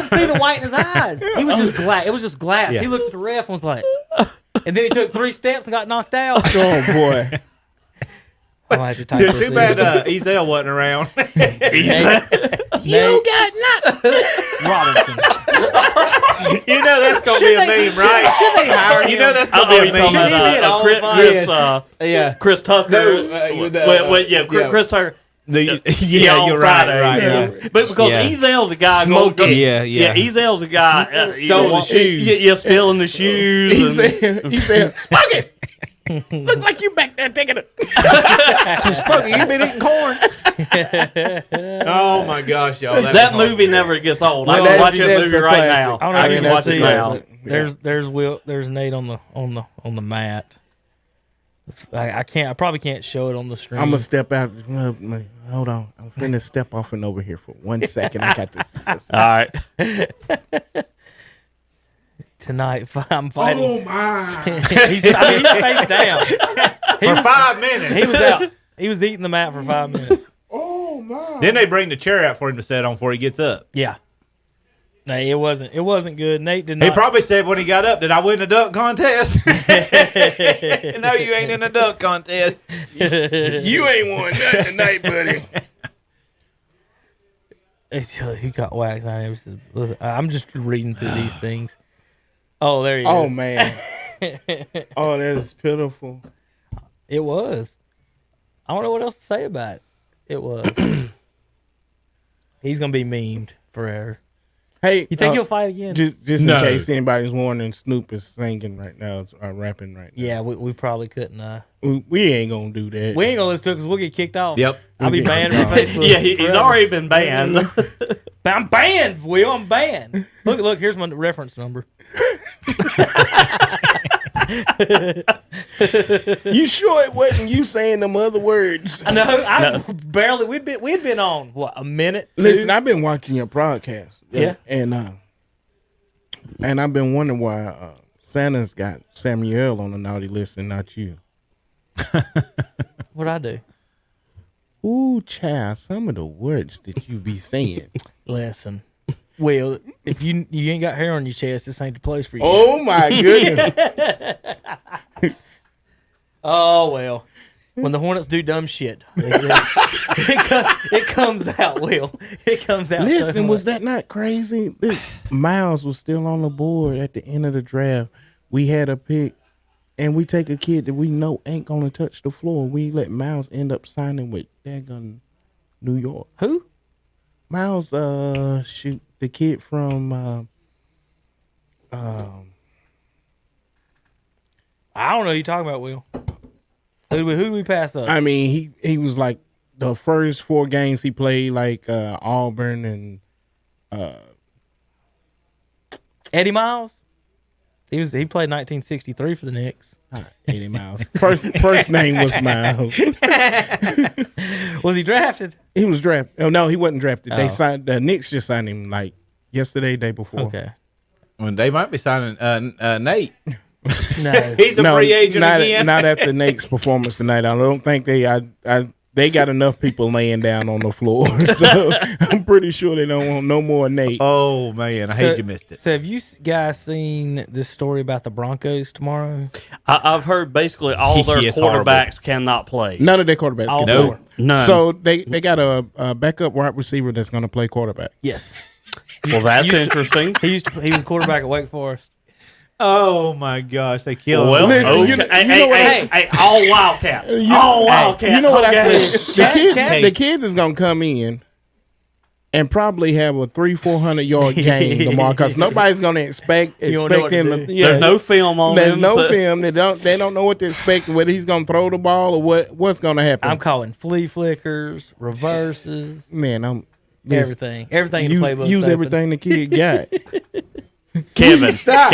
see the white in his eyes. He was just glass. It was just glass.
Yeah.
He looked at the ref and was like, and then he took 3 steps and got knocked out.
Oh boy.
I'm like,
Too bad Ezel wasn't around.
You got knocked.
Robinson.
You know that's going to be a meme, right?
Should they hire him?
You know that's going to be a meme.
Should he be at all
Chris,
fights?
Yeah.
Chris Tucker.
No,
Chris Tucker.
Yeah,
on
you're right.
Friday,
Right.
yeah.
Yeah.
But because
Yeah.
Ezel's a guy
Smoke
going,
it.
Yeah.
Ezel's a guy
Stole the shoes.
Yeah, stealing the shoes.
He said, "Smoke it." Look like you back there taking it.
You've been eating corn. Oh my gosh, y'all!
That movie never gets old. I
Well,
can
that's-
watch that
that's
movie
a
right
classic.
now.
I don't know
I
if you
can
can
watch
see
it
it.
now.
There's Nate on the mat. I probably can't show it on the stream.
I'm gonna step out. Hold on. I'm finna step off and over here for 1 second. I got to see this.
All right.
Tonight. I'm fighting.
Oh my!
he's face down.
for 5 minutes.
He was out. He was eating the mat for 5 minutes.
Oh my!
Then they bring the chair out for him to sit on before he gets up.
Yeah. No, it wasn't good. Nate did not.
He probably said when he got up, "Did I win a dunk contest?" No, you ain't in a dunk contest.
You ain't won nothing tonight, buddy.
He got whacked. Listen, I'm just reading through these things. Oh, there you go.
Oh man! Oh, that is pitiful.
It was. I don't know what else to say about it. It was. He's gonna be memed forever.
Hey,
You think he'll fight again?
Just in
No.
case anybody's wondering, Snoop is singing right now, or rapping right now.
Yeah, we probably couldn't.
We ain't gonna do that.
We ain't gonna listen to it because we'll get kicked off.
Yep.
I'll be
We'll get
banned from
kicked
Facebook.
Yeah, he's
forever.
already been banned.
I'm banned, Will. I'm banned. Look. Here's my reference number.
You sure it wasn't you saying them other words?
I know. Barely. We'd been on what, a minute. 2?
Listen, I've been watching your broadcast.
Yeah.
And I've been wondering why Santa's got Samuel on the naughty list and not you.
What'd I do?
Ooh, child, some of the words that you be saying.
Listen, Will. If you ain't got hair on your chest, this ain't the place for you.
Oh my goodness.
Oh well. When the Hornets do dumb shit, it comes out, Will. It comes out.
Listen, was that not crazy? Miles was still on the board at the end of the draft. We had a pick. and we take a kid that we know ain't gonna touch the floor. We let Miles end up signing with daggone New York.
Who?
Miles, shoot, the kid from
I don't know who you're talking about, Will. Who did we pass up?
I mean, he was like the first 4 games he played, like Auburn and
Eddie Miles? He played 1963 for the Knicks.
Eddie Miles. First name was Miles.
Was he drafted?
He was drafted. Oh no, he wasn't drafted.
Oh.
They signed the Knicks just signed him like yesterday, day before.
Okay.
Well, they might be signing Nate.
No.
He's a free agent again.
Not after Nate's performance tonight. I don't think they got enough people laying down on the floor. So I'm pretty sure they don't want no more Nate.
Oh man, I hate you missed it.
So have you guys seen this story about the Broncos tomorrow?
I've heard basically all their
It's
quarterbacks cannot play.
None of their quarterbacks
All
can
four.
play.
None.
So they got a backup wide receiver that's going to play quarterback.
Yes.
Well, that's interesting.
He was quarterback at Wake Forest.
Oh my gosh, they killed
Well,
him.
Listen,
okay.
you know what
hey, all Wildcat. All Wildcat.
You know what
okay.
I said? The kid is going to come in and probably have a 300-400 yard game tomorrow because nobody's going to expect
don't know what to
him.
do.
There's no film on
There's
him.
no
so-
film. They don't know what to expect. Whether he's going to throw the ball or what's going to happen.
I'm calling flea flickers, reverses,
Man,
everything in the playbook.
use everything the kid got.
Kevin.
Stop.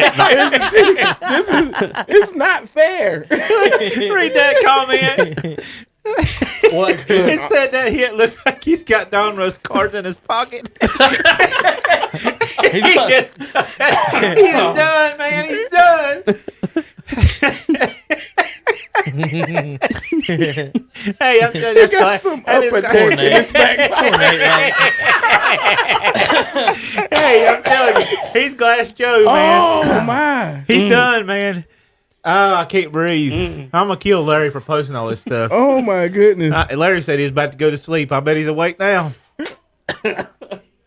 It's not fair.
Read that comment.
What?
It said that he looked like he's got Don Rose cards in his pocket. He's done, man. He's done. Hey, I'm telling you,
He got some upper deck in his back pocket.
Hey, I'm telling you, he's Glass Joe, man.
Oh my!
He's done, man. Oh, I can't breathe. I'm gonna kill Larry for posting all this stuff.
Oh my goodness!
Larry said he was about to go to sleep. I bet he's awake now.
Kevin,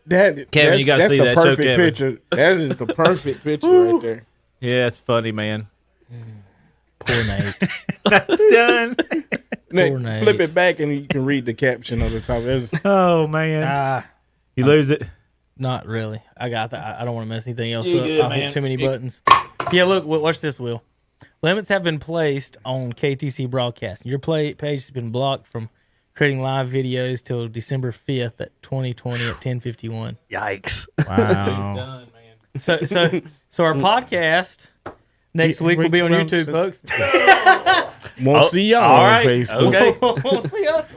you gotta
that's
see
the
that show,
perfect
Kevin.
picture. That is the perfect picture right there.
Yeah, it's funny, man.
Poor Nate.
It's done.
Nick,
Nate.
flip it back and you can read the caption on the top.
Oh man, you lose it.
Not really. I got that. I don't want to mess anything else
You
up.
good,
I
man.
hit too many buttons. Yeah, look. Watch this, Will. Limits have been placed on KTC Broadcasting. Your page has been blocked from creating live videos till December 5th at 2020 at 10:51.
Yikes.
Wow.
Done, man. So our podcast next week will be on YouTube, folks.
Won't see y'all
all
on
right.
Facebook.
Okay.
We'll see us.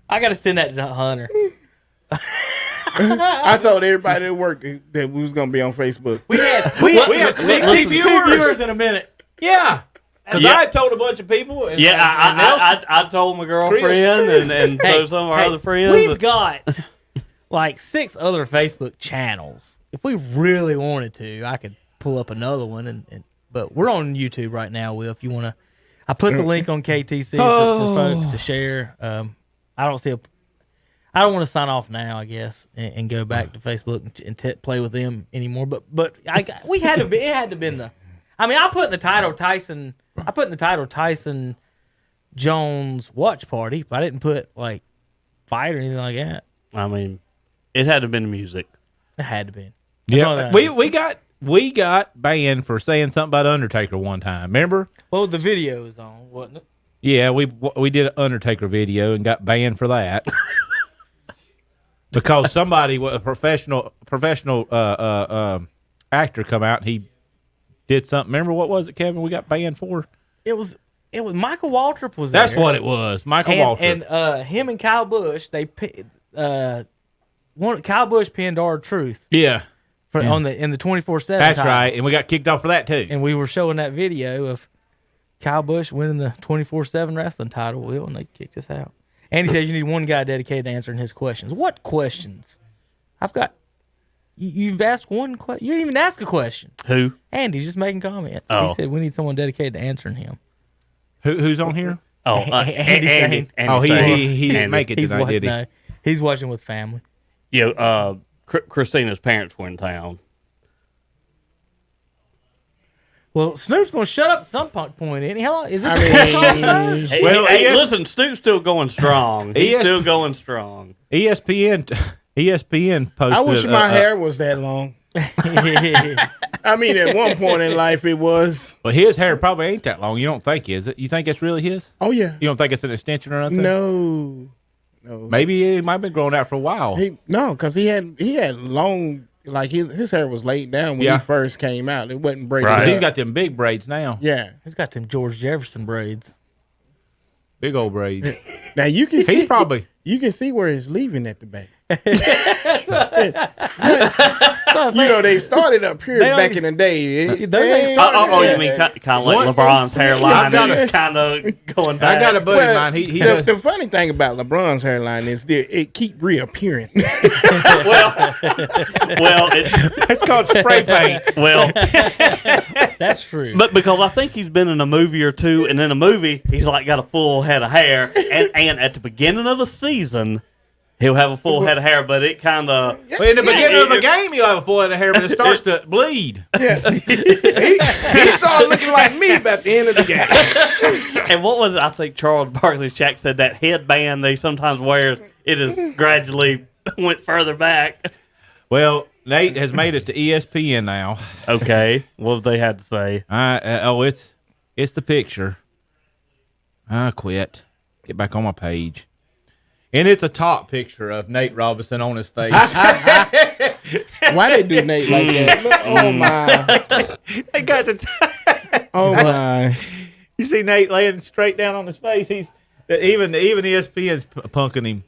I got to send that to Hunter.
I told everybody at work that we was gonna be on Facebook.
We had 62 viewers in a minute.
Yeah, because
Yeah.
I told a bunch of people. And,
Yeah,
and Nelson-
I told my girlfriend and so some of our other friends.
We've got like 6 other Facebook channels. If we really wanted to, I could pull up another one. But we're on YouTube right now, Will. If you want to, I put the link on KTC for folks to share. I don't want to sign off now, I guess, and go back to Facebook and play with them anymore. But we had to be. It had to been the. I mean, I put in the title Tyson Jones watch party, but I didn't put like fight or anything like that.
I mean, it had to have been music.
It had to be. That's all
yeah,
that
we got banned for saying something about Undertaker one time. Remember?
Well, the video is on, wasn't it?
Yeah, we did an Undertaker video and got banned for that. Because somebody, a professional actor, come out and he did something. Remember what was it, Kevin? We got banned for.
It was Michael Waltrip was there.
That's what it was. Michael Waltrip.
And him and Kyle Busch, Kyle Busch pinned R-Truth
Yeah,
in the 24/7.
that's right. And we got kicked off for that too.
And we were showing that video of Kyle Busch winning the 24/7 wrestling title, Will, and they kicked us out. Andy says you need one guy dedicated to answering his questions. What questions? I've got. You've asked one question. You didn't even ask a question.
Who?
Andy's just making comments.
Oh.
He said we need someone dedicated to answering him.
Who's on here?
Oh,
Andy
Andy.
Sane.
He didn't make it tonight, did he?
No, he's watching with family.
Christina's parents were in town.
Well, Snoop's going to shut up at some point, isn't he? How long is this?
Hey, listen, Snoop's still going strong. He's still going strong.
ESPN posted.
I wish my hair was that long. I mean, at one point in life, it was.
Well, his hair probably ain't that long. You don't think, is it? You think it's really his?
Oh, yeah.
You don't think it's an extension or nothing?
No.
Maybe it might have been growing out for a while.
No, because he had long, like his hair was laid down when he first came out. It wasn't braided.
Right. He's got them big braids now.
Yeah.
He's got them George Jefferson braids.
Big old braids.
Now you can see.
He's probably.
You can see where it's leaving at the back. They started up here back in the day.
You mean kind of like LeBron's hairline? It's kind of going back.
I got a buddy of mine.
The funny thing about LeBron's hairline is it keep reappearing.
It's called spray paint.
Well,
that's true.
But because I think he's been in a movie or two, and in a movie he's like got a full head of hair, and at the beginning of the season. He'll have a full head of hair, but it kind of...
Well, in the beginning of the game, he'll have a full head of hair, but it starts to bleed.
Yeah. he started looking like me at the end of the game.
And what was it? I think Charles Barkley Shaq said that headband they sometimes wear, it has gradually went further back.
Well, Nate has made it to ESPN now.
Okay. What have they had to say?
It's the picture. I quit. Get back on my page. And it's a top picture of Nate Robinson on his face.
Why they do Nate like that? Look, oh my!
They got the.
Oh my!
You see Nate laying straight down on his face. He's even ESPN's punking him.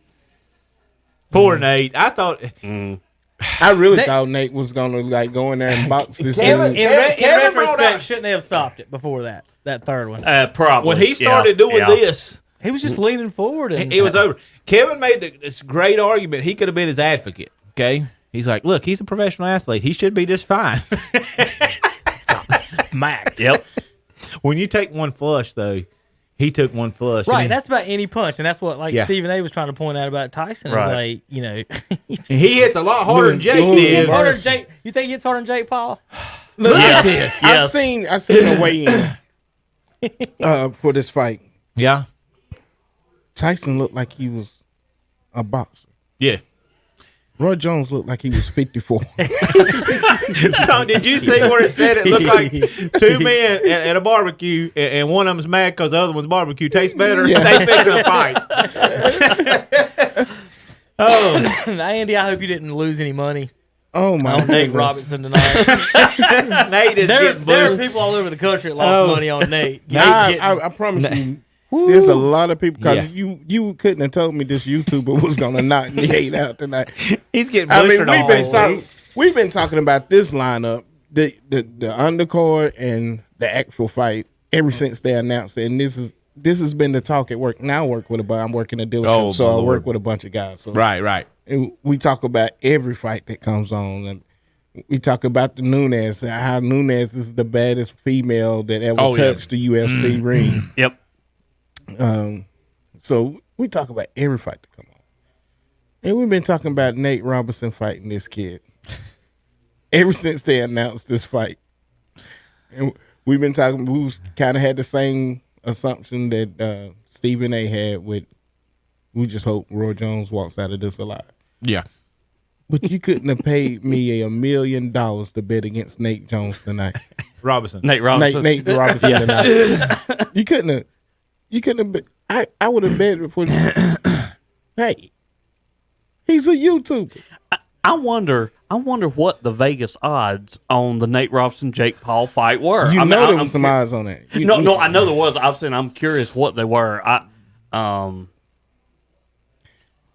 Poor Nate. I thought.
I really thought Nate was gonna go in there and box this.
In retrospect, shouldn't they have stopped it before that third one?
Probably.
When he started doing this.
He was just leaning forward. And
it was over. Kevin made this great argument. He could have been his advocate, okay? He's like, look, he's a professional athlete. He should be just fine.
Smacked.
Yep.
When you take one flush, though, he took one flush.
Right, that's about any punch. And that's what Stephen A. was trying to point out about Tyson.
Right.
He hits a lot harder than Jake did.
You think he hits harder than Jake Paul?
Look
at
this.
Yes.
I seen a weigh-in for this fight.
Yeah.
Tyson looked like he was a boxer.
Yeah.
Roy Jones looked like he was 54.
So did you see where it said it looked like two men at a barbecue and one of them's mad because the other one's barbecue tastes better? Yeah. They fixing a fight.
Andy, I hope you didn't lose any money.
Oh my!
On Nate Robinson tonight.
Nate is
there are people all over the country that lost money on Nate.
I promise you. There's a lot of people because you couldn't have told me this YouTuber was gonna knock Nate out tonight.
He's getting blistered.
We've been talking about this lineup, the undercard and the actual fight ever since they announced it, and this has been the talk at work. Now I'm working a dealership, so I work with a bunch of guys. So
right.
And we talk about every fight that comes on, and we talk about the Nunes, how Nunes is the baddest female that ever touched the UFC ring.
Yep.
So we talk about every fight that come on, and we've been talking about Nate Robinson fighting this kid ever since they announced this fight, and we've been talking. We kind of had the same assumption that Stephen A. had with. We just hope Roy Jones walks out of this alive.
Yeah,
but you couldn't have paid me $1 million to bet against Nate Jones tonight.
Nate Robinson
tonight. You couldn't have. I would have bet for. Hey, he's a YouTuber.
I wonder what the Vegas odds on the Nate Robinson Jake Paul fight were.
There was some odds on that.
No, I know there was. I'm curious what they were.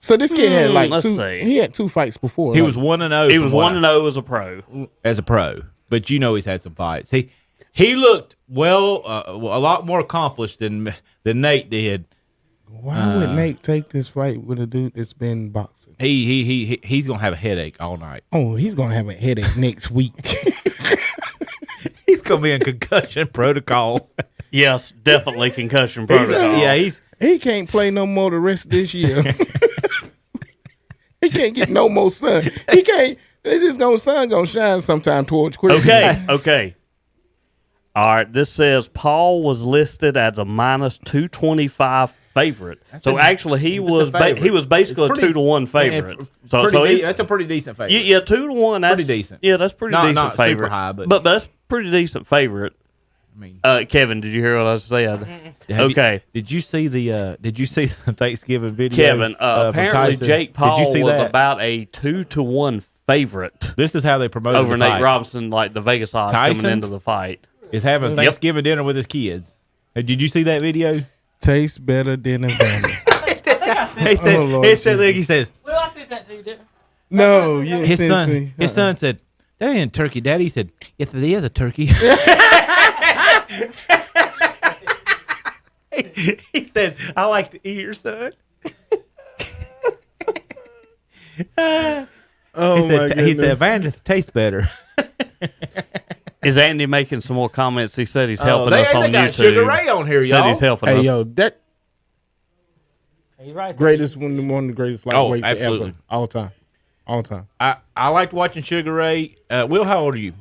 So this kid had
let's see.
He had 2 fights before.
He was 1-0.
He was 1-0 as a pro.
As a pro, but he's had some fights. He looked a lot more accomplished than Nate did.
Why would Nate take this fight with a dude that's been boxing?
He's gonna have a headache all night.
Oh, he's gonna have a headache next week.
He's gonna be in concussion protocol.
Yes, definitely concussion protocol.
He can't play no more the rest of this year. He can't get no more sun. He can't. Sun gonna shine sometime towards Christmas.
Okay. All right, this says Paul was listed as a minus 225 favorite. So actually, he was basically a 2-1 favorite.
That's a pretty decent favorite.
Yeah, 2-1. That's
pretty decent.
Yeah, that's pretty decent
not
favorite.
Super high,
but that's pretty decent favorite.
I mean,
Kevin, did you hear what I said? Okay.
Did you see the Thanksgiving video?
Kevin, apparently
Tyson?
Jake Paul
Did you see
was
that?
about a 2-1 favorite
This is how they promoted
over
the
Nate
fight.
Robinson, like the Vegas odds
Tyson?
coming into the fight.
Is having Thanksgiving dinner with his kids. Hey, did you see that video?
Tastes better than a vanilla.
He says,
Well, I sent that to you, didn't I?
No, you
his son said, that ain't a turkey, Daddy. He said, yes, it is a turkey. He said, I like to eat your son.
Oh, my goodness.
He said, Vandis tastes better.
Is Andy making some more comments? He said he's helping
they
us on
got
YouTube.
Sugar Ray on here,
Said
y'all.
he's helping
Hey,
us.
yo, that
You're right.
greatest one of the greatest lightweights
absolutely.
ever. All time.
I liked watching Sugar Ray. Will, how old are you?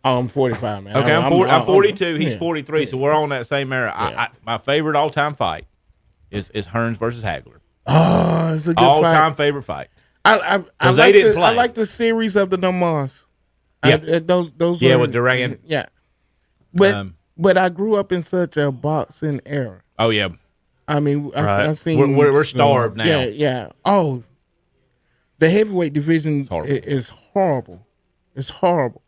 Oh, I'm 45, man.
Okay, I'm 42. He's
yeah.
43, so we're on that same era.
Yeah.
My favorite all-time fight is Hearns versus Hagler.
Oh, it's a good fight.
All-time favorite fight.
I
they didn't play.
I like the series of the Nomars.
Yeah.
Those
Yeah,
were,
with Duran.
Yeah. But I grew up in such a boxing era.
Oh, yeah.
I mean, I've seen.
We're starved now.
Yeah. Oh, the heavyweight division is horrible. It's horrible.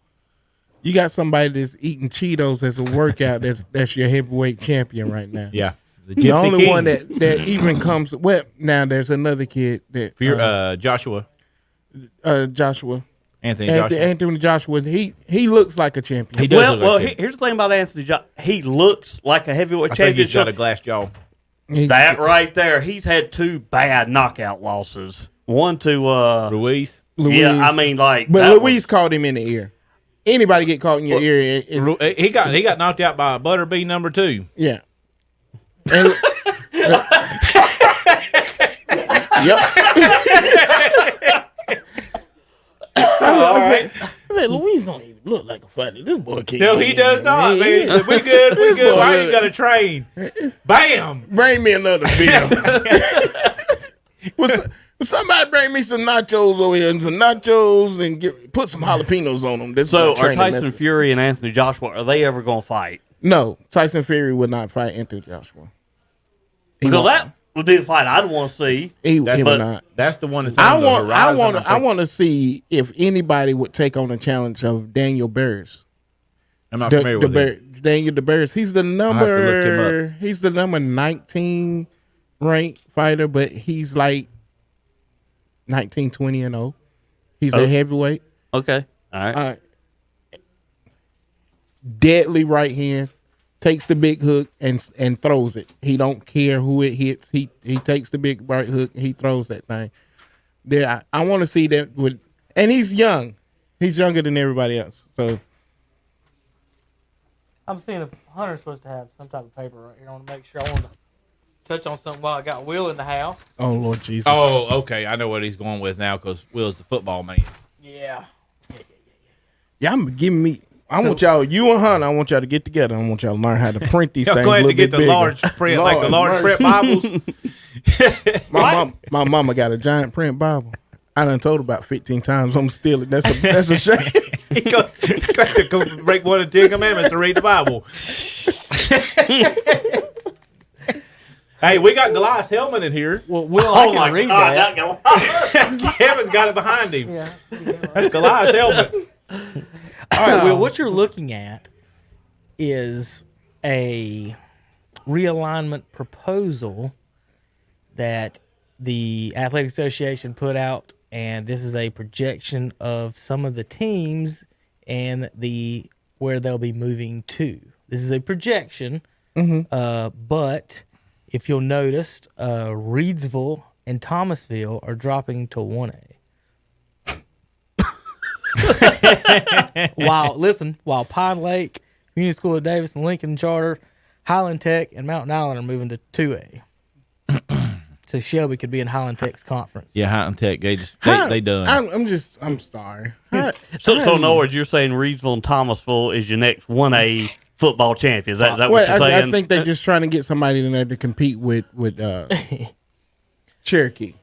You got somebody that's eating Cheetos as a workout. That's your heavyweight champion right now.
Yeah.
The only one that even comes. Well, now there's another kid that
Joshua.
Joshua.
Anthony
Joshua. He looks like a champion.
He does.
Here's the thing about Anthony Joshua. He looks like a heavyweight
I
champion.
think he's got a glass jaw.
That right there. He's had 2 bad knockout losses. One to
Ruiz.
Yeah, I mean, like.
But Luis caught him in the ear. Anybody get caught in your ear?
He got knocked out by Butterbean number 2.
Yeah. And, yep. I said, Luis don't even look like a fighter. This boy can't.
No, he does not, man. He said, we good. I ain't got to train. Bam.
Bring me another beer. Somebody bring me some nachos over here and some nachos and put some jalapenos on them.
So are Tyson Fury and Anthony Joshua, are they ever going to fight?
No, Tyson Fury would not fight Anthony Joshua.
Because that would be the fight I'd want to see.
He would not.
That's the one that's on the horizon.
I want to see if anybody would take on the challenge of Daniel Barris.
I'm not familiar with him.
Daniel Barris. He's the number. He's the number 19 ranked fighter, but he's like 19, 20 and 0. He's a heavyweight.
Okay. All right.
Deadly right hand. Takes the big hook and throws it. He don't care who it hits. He takes the big right hook and he throws that thing. There, I want to see that and he's young. He's younger than everybody else. So
I'm seeing if Hunter's supposed to have some type of paper right here. I want to make sure. I want to touch on something while I got Will in the house.
Oh Lord Jesus.
Oh, okay. I know what he's going with now because Will's the football man.
Yeah.
Yeah, I'm giving me. I want y'all, you and Hunter, I want y'all to get together. I want y'all to learn how to print these things.
Go ahead
a
to get the
bigger.
large print, like the large print Bibles.
My mama got a giant print Bible. I done told her about 15 times. I'm stealing. That's a shame.
He got to go break one of the 10 Commandments to read the Bible. Hey, we got Goliath's helmet in here.
Well, Will, I can read that.
Kevin's got it behind him.
Yeah.
That's Goliath's helmet.
All right, Will, what you're looking at is a realignment proposal that the Athletic Association put out, and this is a projection of some of the teams and where they'll be moving to. This is a projection, but if you'll notice, Reidsville and Thomasville are dropping to 1A. While Pine Lake, Community School of Davis, and Lincoln Charter, Highland Tech, and Mountain Island are moving to 2A. So Shelby could be in Highland Tech's conference.
Yeah, Highland Tech, they done.
I'm sorry.
So in other words, you're saying Reidsville and Thomasville is your next 1A football champions. Is that
Well,
what you're saying?
I think they're just trying to get somebody in there to compete with Cherokee.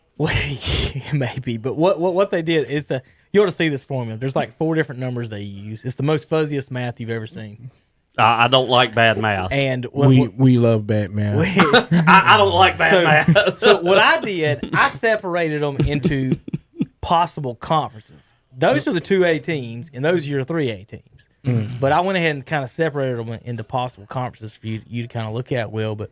Maybe, but what they did is you ought to see this formula. There's like 4 different numbers they use. It's the most fuzziest math you've ever seen.
I don't like bad math.
And
we love Batman.
I don't like bad math.
So what I did, I separated them into possible conferences. Those are the 2A teams, and those are your 3A teams. But I went ahead and kind of separated them into possible conferences for you to kind of look at, Will. But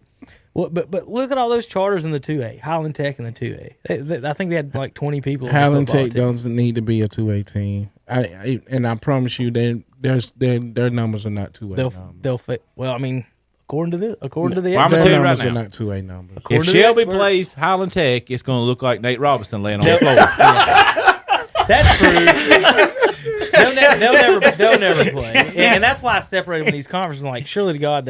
look at all those charters in the 2A, Highland Tech in the 2A. I think they had like 20 people.
Highland Tech doesn't need to be a 2A team. I promise you, their numbers are not 2A numbers.
They'll fit. Well, I mean, according to the
I'm gonna tell
Their
you right
numbers
now.
are not 2A numbers.
If Shelby plays Highland Tech, it's going to look like Nate Robinson laying on the floor.
That's true. they'll never play, and that's why I separate them in these conferences. Like, surely to God,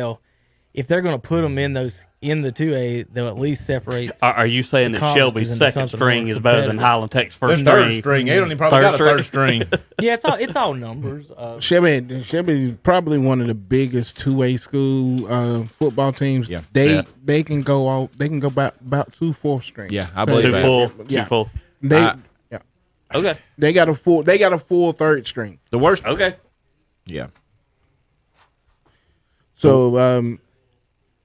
if they're going to put them in the 2A, they'll at least separate.
Are you saying that Shelby's
into
second
something
string
more
is better than
competitive.
Highland Tech's first
Third
string?
string. They don't even probably got a third string.
Yeah, it's all numbers.
Shelby probably one of the biggest 2A school football teams.
Yeah.
They can go out. They can go about 2 4th string.
Yeah, I believe
Two
that.
full.
Yeah.
Two full.
They
Okay.
they got a full third string.
The worst.
Okay.
Yeah.
So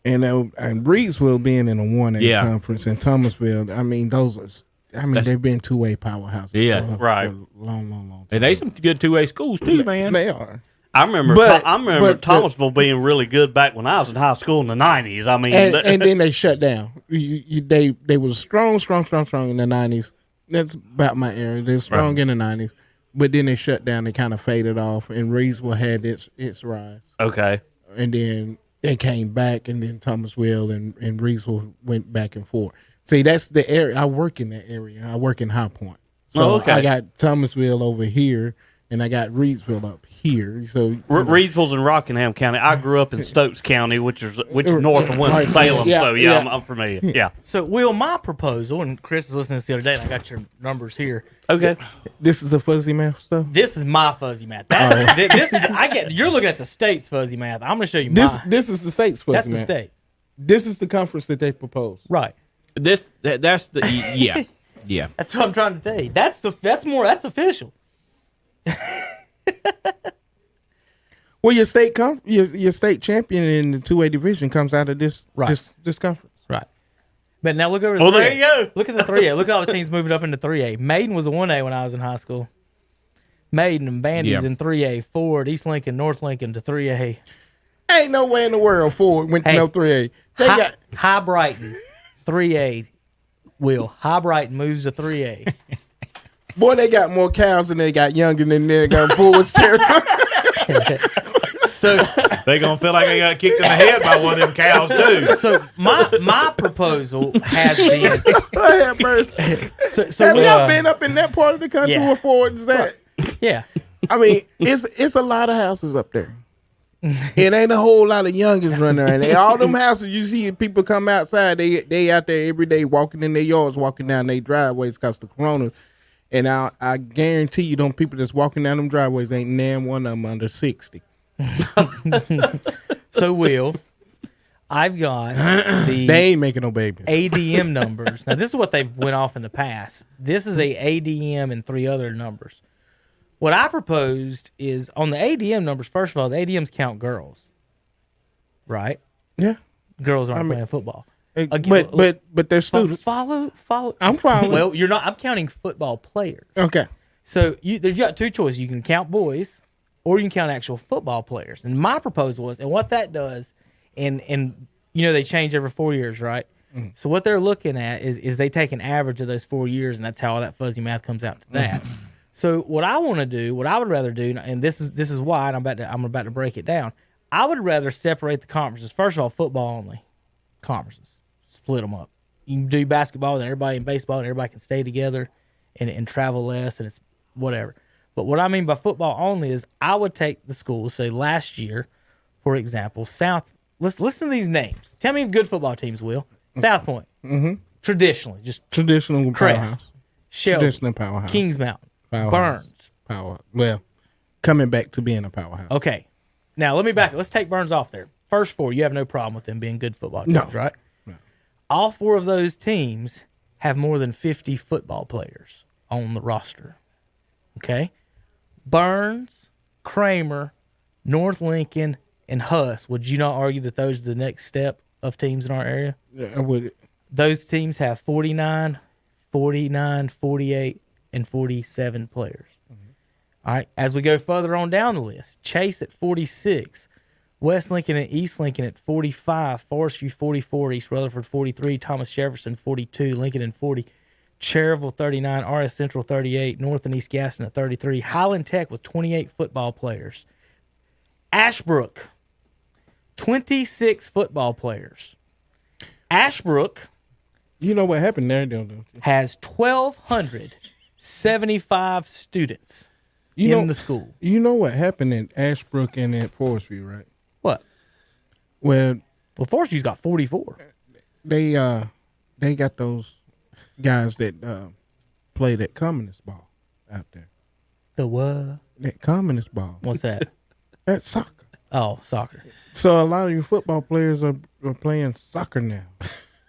and Breedsville being in a 1A conference and Thomasville, I mean they've been 2A powerhouses.
Yeah,
right.
For a long time.
And they some good 2A schools too, man.
They are.
I remember Thomasville being really good back when I was in high school in the 90s. I mean,
And then they shut down. They was strong in the 90s. That's about my era. They're strong in the 90s. But then they shut down. They kind of faded off, and Reedsville had its rise.
okay.
And then they came back, and then Thomasville and Reedsville went back and forth. See, that's the area. I work in that area. I work in High Point. So I got Thomasville over here, and I got Reedsville up here. So
Reedsville's in Rockingham County. I grew up in Stokes County, which is north of Winston-Salem.
Yeah,
So
yeah.
I'm familiar. Yeah.
So, Will, my proposal, and Chris was listening to this the other day, and I got your numbers here.
Okay.
this is the fuzzy math stuff.
This is my fuzzy math. You're looking at the state's fuzzy math. I'm going to show you
This
mine.
this is the state's fuzzy
That's the
math.
state,
This is the conference that they proposed.
right?
That's the yeah.
That's what I'm trying to tell you. That's official.
Well, your state your state champion in the 2A division comes out of this this conference.
Right. But now look over the 3A.
There you go.
Look at the 3A. Look at all the teams moving up into 3A. Maiden was a 1A when I was in high school. Maiden and Bandy's in 3A. Ford, East Lincoln, North Lincoln to 3A.
Ain't no way in the world Ford went to no 3A. They got
High Brighton, 3A. Will High Brighton moves to 3A.
boy, they got more cows than they got younger than they got Ford's territory.
So
They gonna feel like they got kicked in the head by one of them cows too.
So my proposal has been.
I have mercy.
So
Have y'all been up in that part of the country
Yeah.
where Ford is at?
Yeah.
I mean, it's a lot of houses up there. It ain't a whole lot of youngins running around. All them houses you see people come outside, they out there every day walking in their yards, walking down their driveways because the corona. And I guarantee you, them people that's walking down them driveways ain't nan one of them under 60.
So Will, I've got the
They ain't making no babies.
ADM numbers. Now this is what they've went off in the past. This is a ADM and 3 other numbers. What I proposed is on the ADM numbers. First of all, the ADMs count girls, right?
Yeah.
Girls aren't playing football.
But they're students.
Follow.
I'm following.
Well, you're not. I'm counting football players.
Okay.
So you got 2 choices. You can count boys, or you can count actual football players. And my proposal was, and what that does, and they change every 4 years, right? So what they're looking at is they take an average of those 4 years, and that's how all that fuzzy math comes out to that. So what I want to do, what I would rather do, and this is why, and I'm about to break it down. I would rather separate the conferences. First of all, football only conferences, split them up. You can do basketball, and everybody in baseball, and everybody can stay together, and travel less, and it's whatever. But what I mean by football only is I would take the schools, say last year, for example, South. Let's listen to these names. Tell me good football teams, Will. South Point, traditionally, just
Traditional
Crest,
powerhouse.
Shelby,
Traditional powerhouse.
Kings Mountain,
Powerhouse.
Burns.
Well, coming back to being a powerhouse.
Okay, Now, let me back it. Let's take Burns off there. First 4, you have no problem with them being good football teams,
No.
right? No. All 4 of those teams have more than 50 football players on the roster. Okay? Burns, Kramer, North Lincoln, and Huss. Would you not argue that those are the next step of teams in our area?
Yeah, I would.
Those teams have 49, 48, and 47 players. All right, as we go further on down the list, Chase at 46, West Lincoln and East Lincoln at 45, Forest View 44, East Rutherford 43, Thomas Jefferson 42, Lincoln and 40, Cherryville 39, RS Central 38, North and East Gaston at 33, Highland Tech with 28 football players, Ashbrook 26 football players. Ashbrook,
You know what happened there, don't you?
has 1,275 students in the school.
You know what happened at Ashbrook and at Forest View, right?
What?
Well,
Forest View's got 44.
they got those guys that play that communist ball out there.
The what?
That communist ball.
What's that?
That's soccer.
Oh, soccer.
So a lot of your football players are playing soccer now.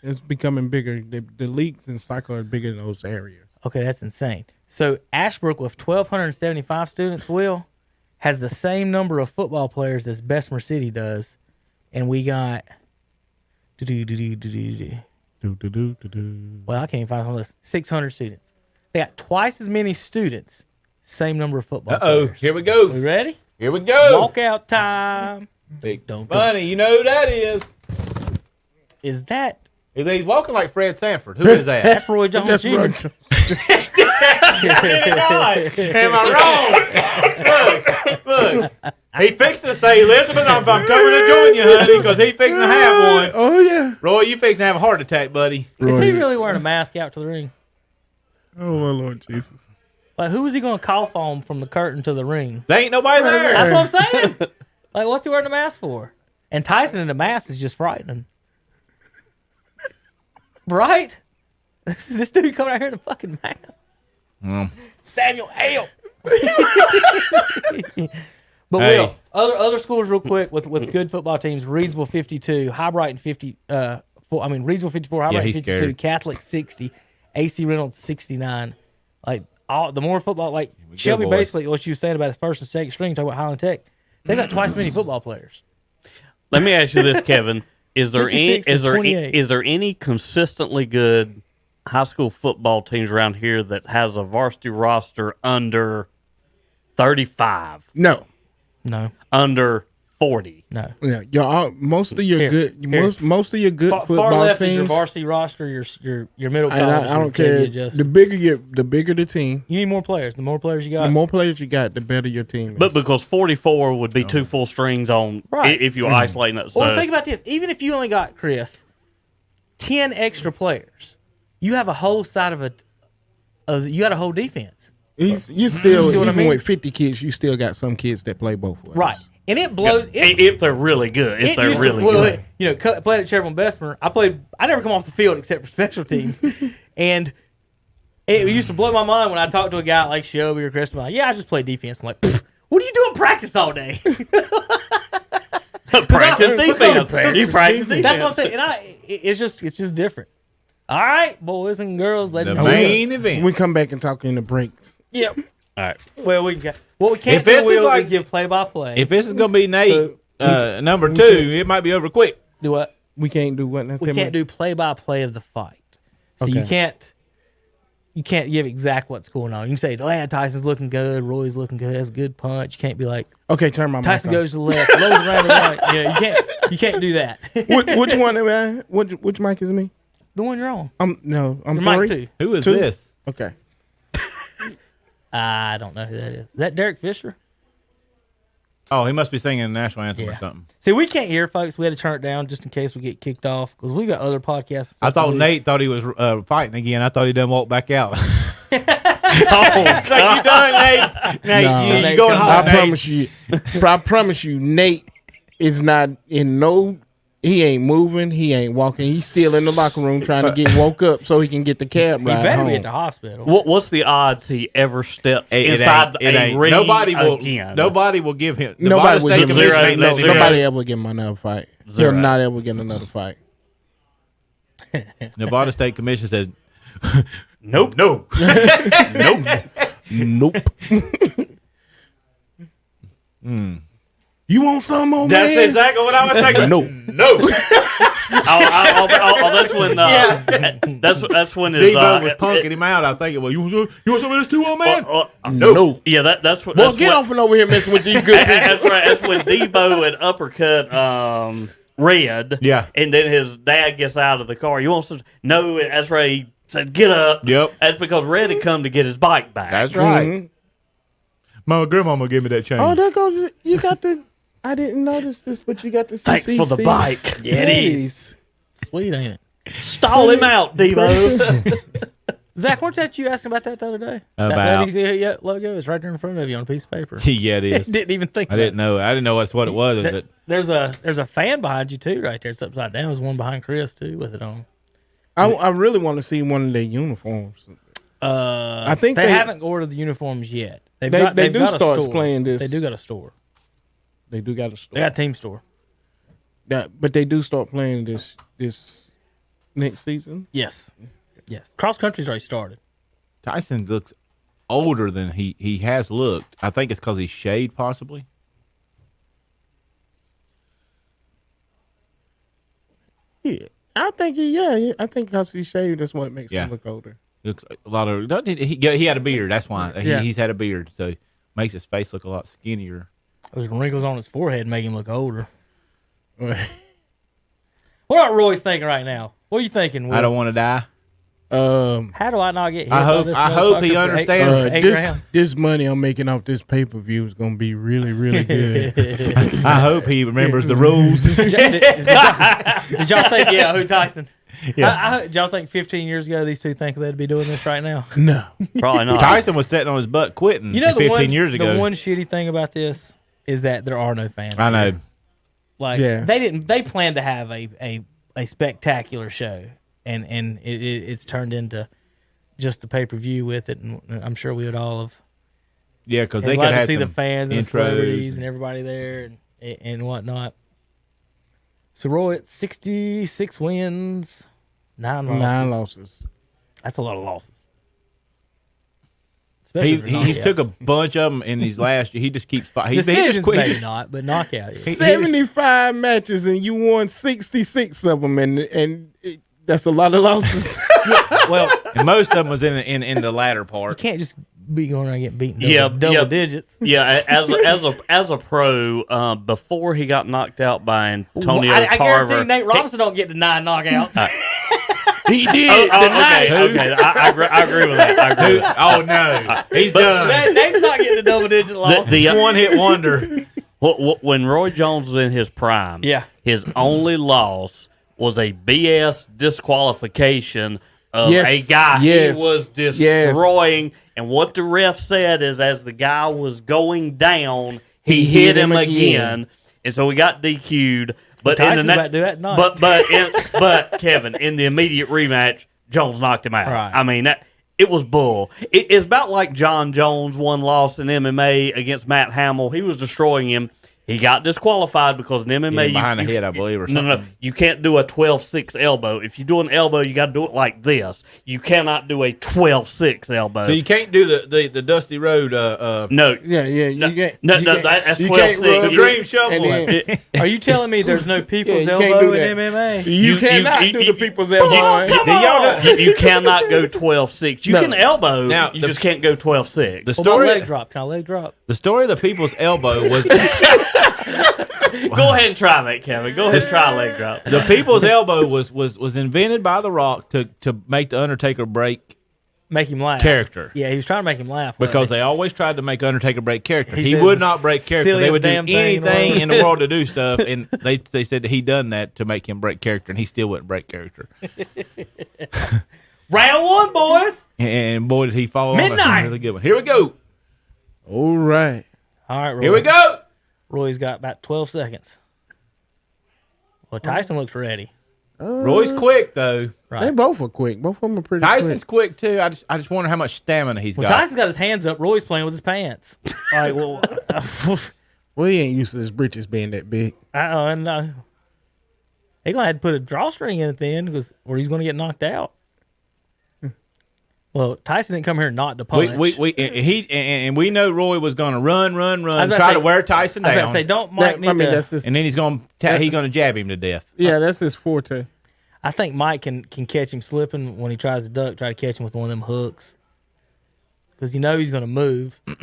It's becoming bigger. The leagues in soccer are bigger in those areas.
Okay, that's insane. So Ashbrook with 1,275 students, Will, has the same number of football players as Bessemer City does, and we got well, I can't even find it on this. 600 students. They got twice as many students, same number of football players.
Here we go.
We ready?
Here we go.
Walkout time.
Big
Don't
Bunny, you know who that is.
Is that?
Is he walking like Fred Sanford? Who is that?
That's Roy Jones Jr.
Right.
Am I wrong? Look. He fixing to say, Elizabeth, I'm coming to join you, honey, because he fixing to have one.
Oh, yeah.
Roy, you fixing to have a heart attack, buddy.
Is he really wearing a mask out to the ring?
Oh, my Lord Jesus.
Like, who is he going to cough on from the curtain to the ring?
There ain't nobody there.
That's what I'm saying. Like, what's he wearing a mask for? And Tyson in the mask is just frightening. Right? This dude coming out here in a fucking mask. Samuel Hale. But
Hey.
Will, other schools real quick with good football teams, Reedsville 52, Highbrighton 50, Reedsville 54, Highbrighton
he's
52,
scared.
Catholic 60, AC Reynolds 69. Like the more football, like
we go,
Shelby,
boys.
basically what you were saying about his first and second string, talking about Highland Tech, they got twice as many football players.
Let me ask you this, Kevin: Is there
56 to 28.
is there any consistently good high school football teams around here that has a varsity roster under 35,
No.
No,
under 40?
no.
Yeah, most of your
Here.
most of your good
Far
football
left
teams.
is your varsity roster, your middle
and
college.
I don't
your
care.
JV adjust.
The bigger the team,
You need more players. The more players you got,
the more players you got, the better your team is.
But because 44 would be two full strings on,
Right.
if you isolate it. So
Well, think about this. Even if you only got, Chris, 10 extra players, you have a whole side of you got a whole defense.
you
see
still,
what I
even
mean?
with 50 kids, you still got some kids that play both ways.
Right. And it blows.
if they're really good, if they're
used
really
to,
good.
Played at Cherryville and Bessemer. I never come off the field except for special teams. And it used to blow my mind when I talked to a guy like Shelby or Chris. I'm like, yeah, I just play defense. I'm like, what do you do in practice all day?
Practice defense. You practice defense.
That's what I'm saying. And it's just different. All right, boys and girls, let
The
me know.
main event.
We come back and talk in the breaks.
Yep.
All right.
Well, what we can't
If this
do,
is
Will,
like-
is give play-by-play.
If this is going to be Nate, number 2, it might be over quick.
do what?
We can't do what?
We can't do play-by-play of the fight. So you
Okay.
can't give exact what's going on. You can say, oh, yeah, Tyson's looking good, Roy's looking good, has a good punch. You can't be like,
Okay, turn my mic
Tyson
off.
goes to the left, Lowe's around the right. You can't do that.
Which one am I? Which mic is me?
The one you're on.
I'm
Your
three.
mic too.
Who is
Two.
this?
Okay.
I don't know who that is. Is that Derek Fisher?
Oh, he must be singing the national anthem or
Yeah.
something.
See, we can't hear, folks. We had to turn it down just in case we get kicked off because we got other podcasts. and
I
stuff to
thought
do.
Nate thought he was fighting again. I thought he done walk back out.
Oh,
Like, you done, Nate? Nate,
No.
you
come
going home,
I
Nate.
promise you. I promise you, Nate is not in no He ain't moving. He ain't walking. He's still in the locker room trying to get woke up so he can get the cab
He
ride
better
home.
be at the hospital.
What's the odds he ever stepped inside a ring again?
Nobody will give him.
Nobody
Nevada
will
State
give
Commission
zero,
ain't
no,
letting him
zero.
Nobody ever give him another fight.
Zero.
He'll not ever get another fight.
Nevada State Commission says,
Nope.
no.
Nope. You want some more,
That's
man?
exactly what I was thinking.
No.
No. That's when. That's when his.
Debo was punking him out. I think, well, you want some of this too, old man?
No.
Yeah, that's what.
Well,
that's
get
what,
off and over here messing with these good people.
That's right. That's when Debo had uppercut Red.
Yeah.
And then his dad gets out of the car. You want some? No. That's right. He said, "Get up."
Yep.
That's because Red had come to get his bike back.
That's right.
Mhm.
My grandmama gave me that chain.
Oh, there goes. You got the. I didn't notice this, but you got the
Thanks
CCC.
for the bike.
Yeah, it is. Sweet, ain't it?
Stall him out, Debo.
Zach, weren't that you asking about that the other day?
About-
That ladies logo is right there in front of you on a piece of paper.
Yeah, it is.
Didn't even think.
I didn't know. I didn't know that's what it was. But
There's a fan behind you too, right there. It's upside down. There's one behind Chris too with it on.
I really want to see one of their uniforms.
I
think
they
they-
haven't ordered the uniforms yet.
They
They've
do
got a
start
store.
playing this.
They do got a store.
They do got a store.
They got a team store.
But they do start playing this next season.
Yes. Cross country's already started.
Tyson looks older than he has looked. I think it's because he's shaved, possibly.
Yeah, I think I think because he's shaved, that's what makes him look older.
Looks a lot of. He had a beard. That's why he's had a beard, so makes his face look a lot skinnier.
Those wrinkles on his forehead make him look older. What about Roy's thinking right now? What are you thinking, Will?
I don't want to die.
How do I not get hit
I
by
hope-
this
I hope he
motherfucker for
understands.
eight rounds?
This money I'm making off this pay-per-view is gonna be really, really good.
I hope he remembers the rules.
Did y'all think, who Tyson? Yeah. Did y'all think 15 years ago these two think they'd be doing this right now?
No.
Probably not.
Tyson was sitting on his butt quitting.
You know,
15 years ago.
The one shitty thing about this is that there are no fans.
I know.
here. Like
Yes.
they planned to have a spectacular show, and it's turned into just the pay-per-view with it, and I'm sure we would all have.
Yeah, because they
glad
could
to
have
see the
some
fans and the
intros
celebrities and everybody there and whatnot. So Roy at 66 wins, 9 losses.
9 losses.
That's a lot of losses. Especially for
He's took a
knockouts.
bunch of them in his last year. He just keeps fighting. He just
Decisions
quit.
maybe not, but knockout. Yeah.
75 matches and you won 66 of them, and that's a lot of losses.
Well,
And most of them was in the latter
you
part.
can't just be going around getting beaten
Yeah,
double digits.
Yeah, as a pro, before he got knocked out by Antonio
I
Tarver.
guarantee Nate Robinson don't get to 9 knockouts.
He did.
Okay, I agree with that. I agree with that.
Oh no, he's done.
Nate's not getting a double digit loss.
The
One hit wonder.
when Roy Jones was in his prime,
Yeah.
his only loss was a BS disqualification of
Yes,
a guy
yes,
he was destroying. And what the ref said is, as the guy was going down, he hit him again, and so he got DQ'd. But
Tyson's about to do that tonight.
but Kevin, in the immediate rematch, Jones knocked him out.
Right.
I mean, it was bull. It's about like John Jones won lost in MMA against Matt Hamill. He was destroying him. He got disqualified because in MMA,
Behind the head, I believe, or something.
no, you can't do a 12-6 elbow. If you do an elbow, you got to do it like this. You cannot do a 12-6 elbow.
So you can't do the Dusty Road.
No,
Yeah, you
no,
can't.
no,
you
no,
can't-
that's
you can't
12-6.
rub
The Dream Shovel.
and then-
Are you telling me there's no people's
Yeah, you can't
elbow
do
in
that.
MMA?
You cannot do the people's elbow.
you cannot go 12-6. You
No.
can elbow.
Now,
you
the-
just can't go 12-6.
The
What about
story.
leg drop? Can I leg drop?
The story of the People's Elbow was
Go ahead and try that, Kevin. Go ahead and try a leg drop.
the People's Elbow was invented by The Rock to make the Undertaker break
Make him laugh.
character.
Yeah, he was trying to make him laugh. wasn't
Because
he?
they always tried to make Undertaker break character.
He
He
says
would
the
not break character. They would do
silliest damn thing in the
anything
world.
in the world to do stuff, and they said that he done that to make him break character, and he still wouldn't break character.
Round 1, boys.
And boy, did he fall on
Midnight.
a really good one. Here we go.
All right.
All right, Roy.
Here we go.
Roy's got about 12 seconds. Well, Tyson looks ready.
Roy's quick though.
They
Right.
both are quick. Both of them are pretty
Tyson's
quick.
quick too. I just wonder how much stamina he's
Well,
got.
Tyson's got his hands up. Roy's playing with his pants. Like, well,
Well, he ain't used to his britches being that big.
and they gonna have to put a drawstring in it then, or he's gonna get knocked out. Well, Tyson didn't come here not to punch.
We know Roy was going to run,
about to
try
say-
to wear Tyson
I was
down,
about to say, don't Mike need to?
that's his,
and then he's going to jab him to death.
yeah, that's his forte.
I think Mike can catch him slipping when he tries to duck. Try to catch him with one of them hooks because you know he's gonna move. Like,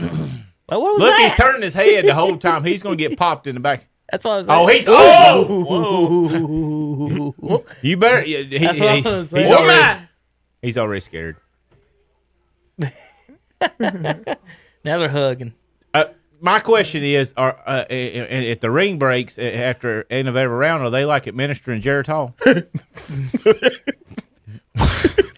what was
Look,
that?
he's turning his head the whole time. He's going to get popped in the back.
That's what I was
Oh,
saying.
he's whoa! You better.
That's what I was saying.
He's already scared.
Now they're hugging.
My question is: if the ring breaks after end of every round, are they like administering Geritol?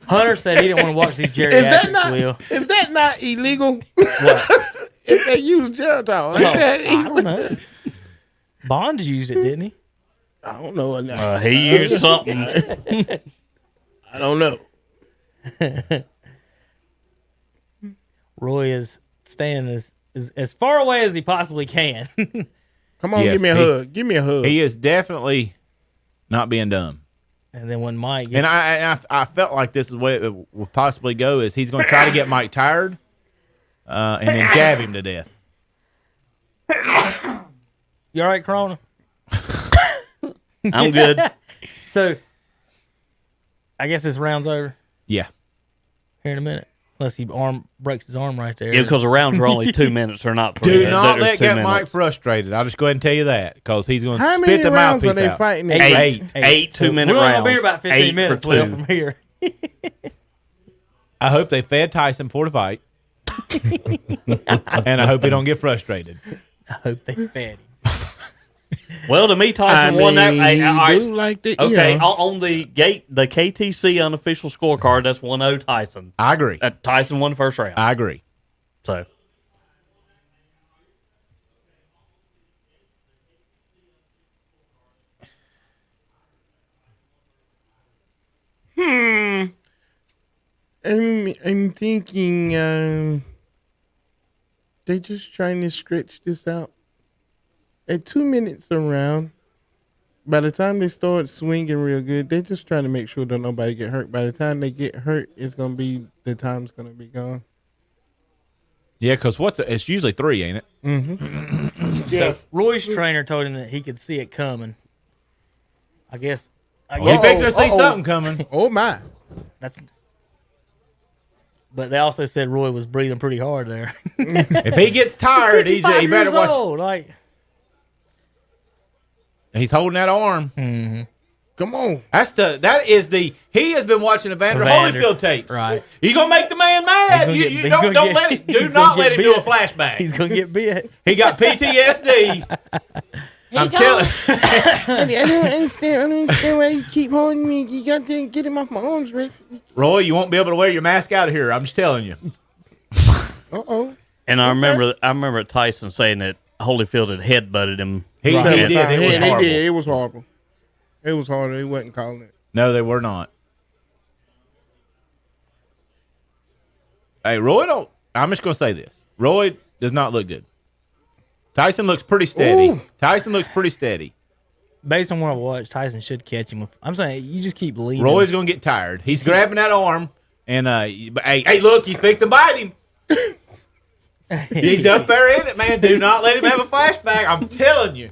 Hunter said he didn't want to watch these geriatrics. Will.
Is that not illegal? If they use Geritol, ain't that
I
illegal?
don't know. Bonds used it, didn't he?
I don't know.
He used something.
I don't know.
Roy is staying as far away as he possibly can.
Come on,
Yes,
give me a hug. Give me a hug.
He is definitely not being dumb.
And then when Mike
And
gets,
I felt like this is the way it would possibly go. Is he's going to try to get Mike tired, and then jab him to death.
you all right, Corona?
I'm good.
So, I guess this round's over
Yeah.
here in a minute. Unless he breaks his arm right there.
Yeah, because the rounds are only 2 minutes. They're not 3.
Do not
There's
let
2
get
minutes.
Mike frustrated. I'll just go ahead and tell you that because he's going to
How
spit
many
the
rounds are
mouthpiece
they
out.
fighting?
Eight 2-minute
We're
rounds.
going to be here about 15
8
minutes
for
Will,
2.
from here.
I hope they fed Tyson before the fight, and I hope he don't get frustrated.
I hope they fed him.
Well, to me, Tyson won that. Hey, all right.
do like that.
Okay,
Yeah.
on the KTC unofficial scorecard, that's 1-0 Tyson.
I agree.
Tyson won the first round.
I agree.
So
I'm thinking they just trying to stretch this out. At 2 minutes around, by the time they start swinging real good, they're just trying to make sure that nobody get hurt. By the time they get hurt, the time's gonna be gone.
Yeah, because it's usually 3, ain't it?
So Roy's trainer told him that he could see it coming. I guess
You fixing to see something coming.
Oh my!
that's. But they also said Roy was breathing pretty hard there.
If he gets tired, he
55
better
years
watch.
old, like.
He's holding that arm.
Come on!
He has been watching Evander
Evander,
Holyfield tapes.
right.
You gonna make the man mad.
He's
You
gonna
don't
get-
let him.
he's
Do
gonna
not
get
let him do a
bit.
flashback.
He's gonna get bit.
He got PTSD. I'm telling.
I don't understand. I don't understand why you keep holding me. You got to get him off my arms, Rick.
Roy, you won't be able to wear your mask out of here. I'm just telling you.
Uh-oh.
and I remember Tyson saying that Holyfield had headbutted him.
He did. It was
They
horrible.
did. It was horrible. It was horrible. He wasn't calling it.
No, they were not. Hey, Roy don't. I'm just going to say this. Roy does not look good. Tyson looks pretty steady.
Ooh.
Tyson looks pretty steady.
Based on what I watched, Tyson should catch him. I'm saying you just keep leading.
Roy's going to get tired. He's grabbing that arm, and hey, look, he's fixing to bite him. He's up there in it, man. Do not let him have a flashback. I'm telling you.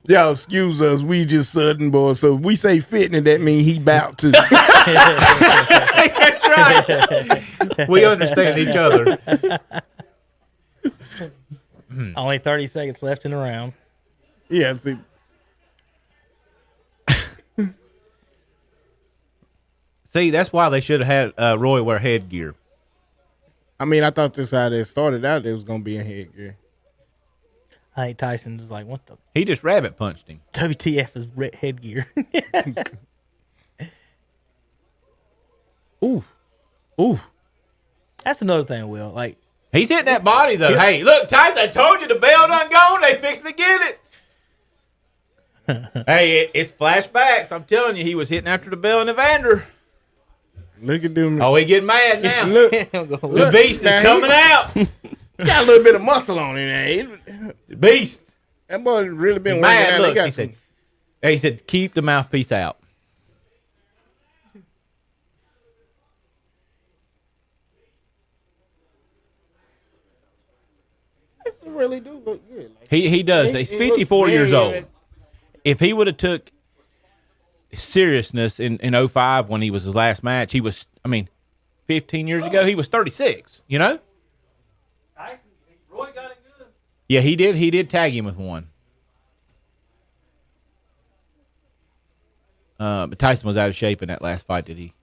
Y'all excuse us. We just Southern boys. So if we say fitting, that means he bout to.
That's right. We understand each other.
Only 30 seconds left in the round.
Yeah, see.
See, that's why they should have had Roy wear headgear.
I mean, I thought this how they started out. It was gonna be a headgear.
I think Tyson was like, what the
He just rabbit punched him.
WTF is headgear?
Ooh.
That's another thing, Will. Like,
He's hitting that body, though. Hey, look, Tyson, I told you the bell done gone. They fixing to get it. Hey, it's flashbacks. I'm telling you, he was hitting after the bell and Evander.
Look at them.
Oh, he getting mad now.
Look,
The beast is coming out.
got a little bit of muscle on it. Now.
The beast.
That boy really been working
Mad.
out.
Look, he said, keep the mouthpiece out.
Really do look good. Like,
He does. He's 54 years old. If he would have took seriousness in 05 when he was his last match, he was, 15 years ago, he was 36, you know?
Tyson, Roy got it good.
Yeah, he did. He did tag him with one. But Tyson was out of shape in that last fight, did he?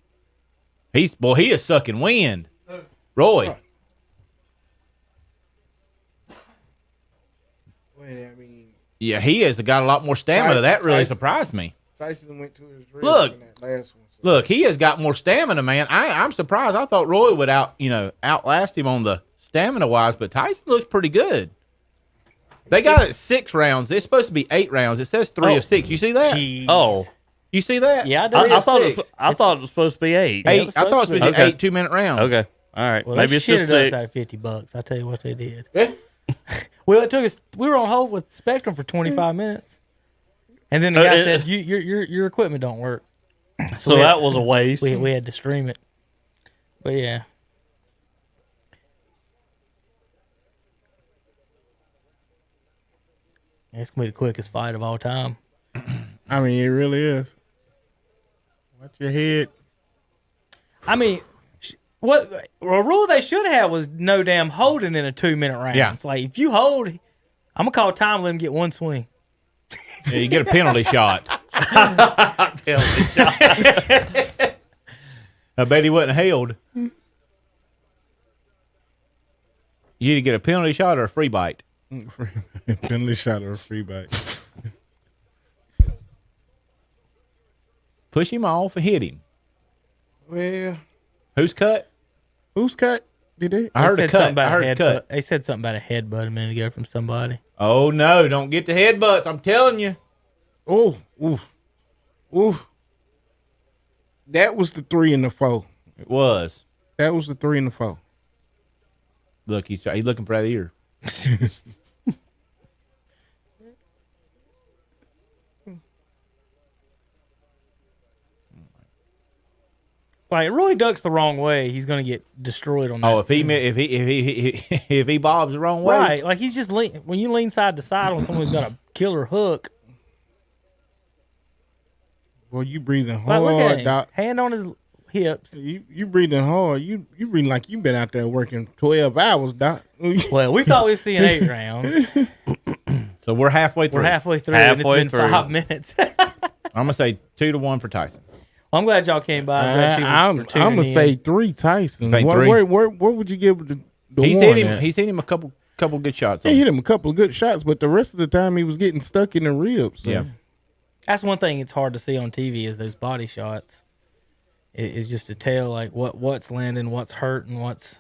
He is sucking wind. Roy. Yeah, he has got a lot more stamina. That really surprised me.
Tyson went to his ribs
Look.
in that last one. So.
Look, he has got more stamina, man. I'm surprised. I thought Roy would outlast him on the stamina wise, but Tyson looks pretty good. They got it 6 rounds. It's supposed to be 8 rounds. It says 3 of 6. You see that?
Jeez.
Oh,
You see that?
Yeah, I do.
I thought it was supposed to be 8.
Eight. I thought it was supposed to be
Okay.
8 2-minute rounds.
Okay, all right.
Well,
Maybe
they
it's just
shitted us
6.
out of $50. I tell you what they did. Well, it took us. We were on hold with Spectrum for 25 minutes, and then the guy said, "Your equipment don't work."
So that was a waste.
We had to stream it. But yeah. It's gonna be the quickest fight of all time.
I mean, it really is. Watch your head.
I mean, what a rule they should have was no damn holding in a 2-minute round.
Yeah.
It's like if you hold, I'm gonna call time. Let him get one swing.
Yeah, you get a penalty shot. I bet he wasn't held. You either get a penalty shot or a free bite.
Penalty shot or a free bite.
Push him off and hit him.
Well,
Who's cut?
who's cut? Did they?
I heard
They
a
said
cut.
something about
I heard a
headbutt.
cut.
They said something about a headbutt a minute ago from somebody.
Oh no! Don't get the headbutts. I'm telling you.
Oh, ooh. That was the 3 and the 4.
It was.
That was the 3 and the 4.
Look, he's looking for that ear.
Like Roy ducks the wrong way, he's gonna get destroyed on that.
Oh, if he bobs the wrong way,
right, like he's just when you lean side to side on someone who's got a killer hook.
Well, you breathing
Like, look at
hard,
him.
Doc.
Hand on his hips.
You breathing hard. You breathing like you been out there working 12 hours, Doc.
Well, we thought we were seeing 8 rounds.
so we're halfway through.
We're halfway through,
Halfway
and it's been
through.
5 minutes.
I'm gonna say 2-1 for Tyson.
Well, I'm glad y'all came by.
I'm gonna say 3 Tyson.
Think
What,
3?
where would you give the
He's
one
hit him.
at?
He's hit him a couple good shots.
He hit him a couple of good shots, but the rest of the time he was getting stuck in the ribs. So.
Yeah.
That's one thing it's hard to see on TV is those body shots. It's just to tell like what's landing, what's hurting, what's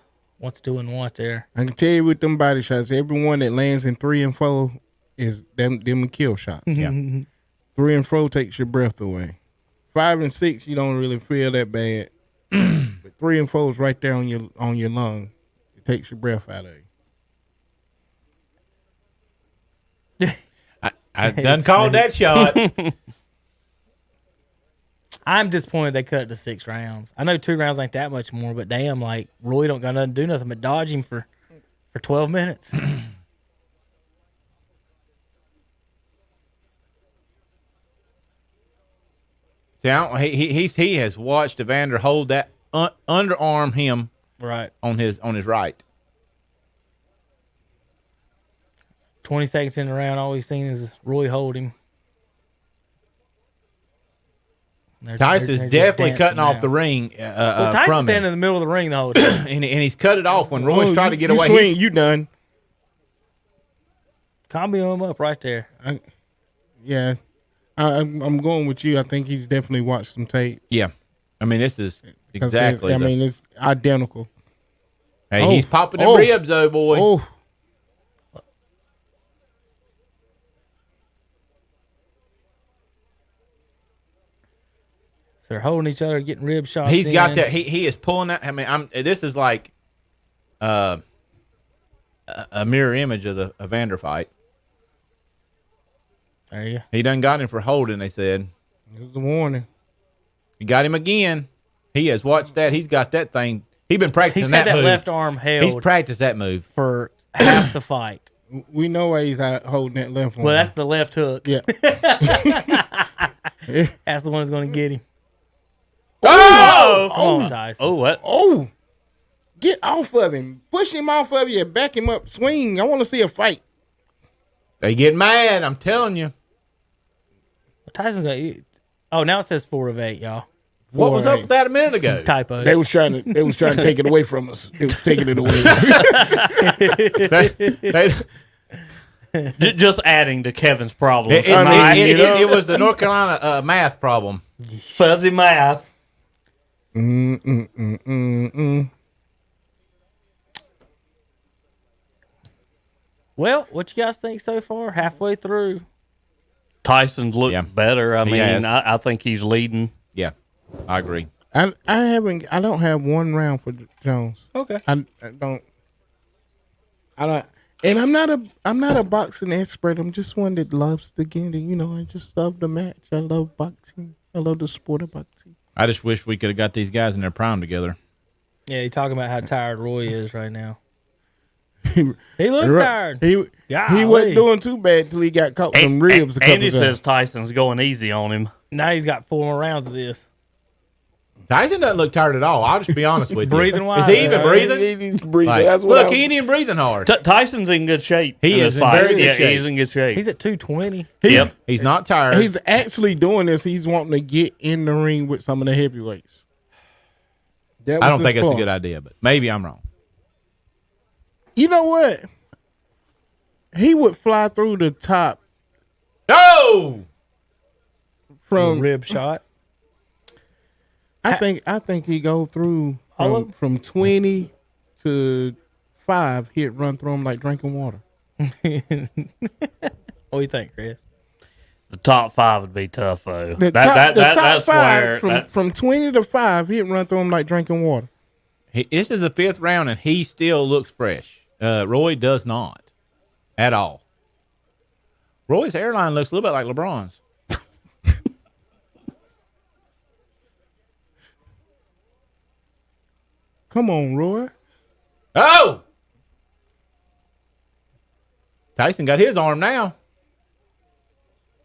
doing what there.
I can tell you with them body shots, everyone that lands in 3 and 4 is them a kill shot.
Yeah.
3 and 4 takes your breath away. 5 and 6 you don't really feel that bad, but 3 and 4 is right there on your lung. It takes your breath out of you.
I done called that shot.
I'm disappointed they cut it to 6 rounds. I know 2 rounds ain't that much more, but damn, like Roy don't got nothing to do nothing but dodge him for 12 minutes.
See, he has watched Evander hold that underarm him
Right.
on his right.
20 seconds in the round, all we've seen is Roy hold him.
Tyson's definitely cutting off the ring
Well, Tyson's
from
standing in
him.
the middle of the ring the whole time.
and he's cut it off when Roy's trying to get
you
away.
Swing, you done.
Combo him up right there.
Yeah. I'm going with you. I think he's definitely watched some tape.
Yeah. I mean, this is
'Cause
exactly.
I mean, it's identical.
Hey, he's popping them ribs, though, boy.
Oh,
So they're holding each other, getting rib shots.
He's got that. He is pulling that. I mean, this is like a mirror image of the Evander fight.
There you go.
He done got him for holding, they said.
it was a warning.
He got him again. He has watched that. He's got that thing. He's been practicing
He's had that
move.
left arm held
He's practiced that move.
for half the fight.
We know why he's out holding that left one.
Well, that's the left hook.
yeah.
That's the one that's going to get him.
Oh!
Come on, Tyson.
Oh, what?
Oh, get off of him. Push him off of you. Back him up. Swing. I want to see a fight.
They get mad, I'm telling you.
Tyson's going to eat. Oh, now it says 4 of 8, y'all.
What was up with that a minute ago?
Typo.
They was trying to take it away from us. They was taking it away.
Just adding to Kevin's problem.
It was the North Carolina math problem.
Fuzzy math.
Well, what you guys think so far? Halfway through.
Tyson's looked better. I mean, I think he's leading.
Yeah, I agree.
I don't have one round for Jones.
Okay.
I don't. And I'm not a boxing expert. I'm just one that loves the game. I just love the match. I love boxing. I love the sport of boxing.
I just wish we could have got these guys in their prime together.
Yeah, you're talking about how tired Roy is right now. He looks tired.
He wasn't doing too bad till he got caught some ribs.
Andy says Tyson's going easy on him.
Now he's got 4 more rounds of this.
Tyson doesn't look tired at all. I'll just be honest with you.
Breathing wide.
Is he even breathing?
He's breathing.
Like,
That's what
look, he ain't even breathing hard.
Tyson's in good shape.
He is in very good shape.
He's in good shape.
He's at 220.
Yep.
He's not tired.
He's actually doing this. He's wanting to get in the ring with some of the heavyweights.
I don't think it's a good idea, but maybe I'm wrong.
You know what? He would fly through the top
Oh!
from
Rib shot.
I think he go through
All of
from 20 to 5. He'd run through them like drinking water.
What do you think, Chris?
The top 5 would be tough, though.
The top
That's
5
where
from 20 to 5, he'd run through them like drinking water.
This is the 5th round, and he still looks fresh. Roy does not at all. Roy's hairline looks a little bit like LeBron's.
Come on, Roy.
Oh! Tyson got his arm now.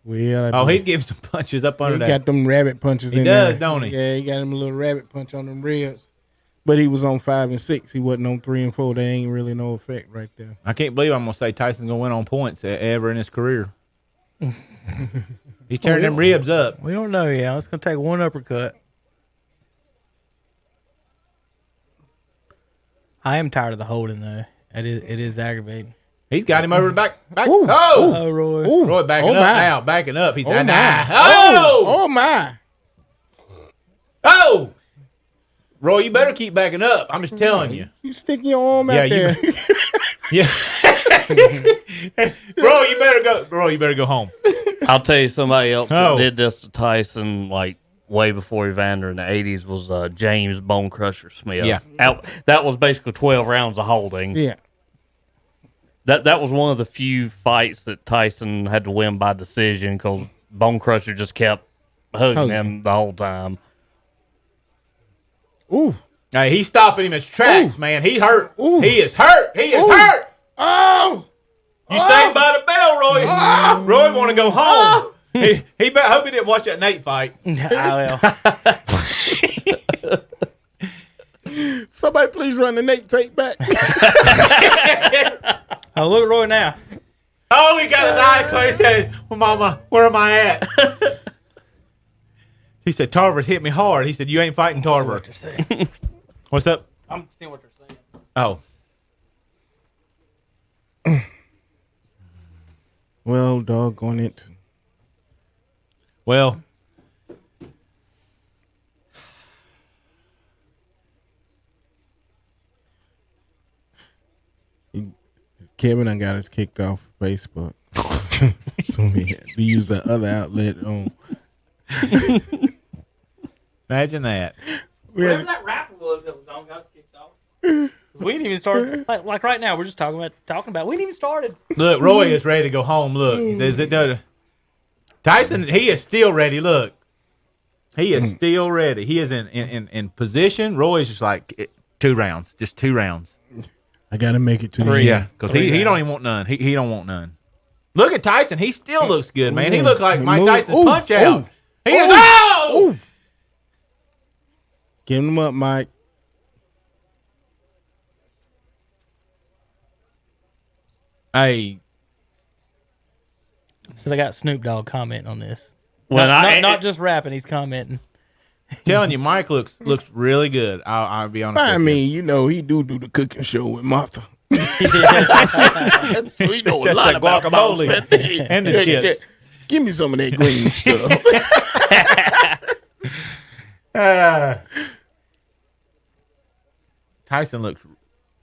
Well,
He's giving some punches up under
he
that.
got them rabbit punches
He
in
does,
there.
don't he?
Yeah, he got him a little rabbit punch on them ribs. But he was on 5 and 6. He wasn't on 3 and 4. That ain't really no effect right there.
I can't believe I'm going to say Tyson's going to win on points ever in his career. He's tearing them ribs up.
We don't know yet. It's going to take one uppercut. I am tired of the holding, though. It is aggravating.
He's got him over the back.
Ooh.
Oh, Roy.
Ooh.
Roy backing
Oh,
up
my.
now. Backing up. He's
Oh,
like,
my.
nah.
Oh, my.
Oh! Roy, you better keep backing up. I'm just telling you.
You sticking your arm out there.
Yeah. Roy, you better go. Roy, you better go home.
I'll tell you somebody else that
Oh.
did this to Tyson like way before Evander in the 80s was James Bone Crusher Smith.
Yeah.
That was basically 12 rounds of holding.
Yeah.
That was one of the few fights that Tyson had to win by decision because Bone Crusher just kept hugging him the whole time.
Ooh.
Hey, he's stopping him in his tracks, man. He hurt.
Ooh.
He is hurt. He is
Ooh.
hurt.
Oh.
You saved by the bell, Roy. Roy want to go home. He hope he didn't watch that Nate fight.
I will.
Somebody please run the Nate tape back.
Oh, look at Roy now.
Oh, he got his eye closed. He said, well, Mama, where am I at? He said, Tarver hit me hard. He said, you ain't fighting Tarver.
What they're saying.
What's up?
I'm seeing what they're saying.
Oh.
Well, doggone it.
Well,
Kevin, I got us kicked off Facebook. So we had to use the other outlet on.
Imagine that.
Whatever that rapper was that was on got us kicked off. We didn't even start. Like right now, we're just talking about. We didn't even started.
Look, Roy is ready to go home. Look, he says it does. Tyson, he is still ready. Look, he is still ready. He is in position. Roy is just like 2 rounds, just 2 rounds.
I gotta make it to the
Yeah, because he don't even want none. He don't want none. Look at Tyson. He still looks good, man. He looked like Mike Tyson's Punch Out. He is. Oh!
Give him up, Mike.
Hey,
So I got Snoop Dogg commenting on this.
Well,
Not just rapping. He's commenting.
telling you, Mike looks really good. I'll be honest.
I
with
mean, you know, he do the cooking show with Martha. So he know a lot
that
about
guacamole
guacamole
and the chips.
Give me some of that green stuff.
Tyson looks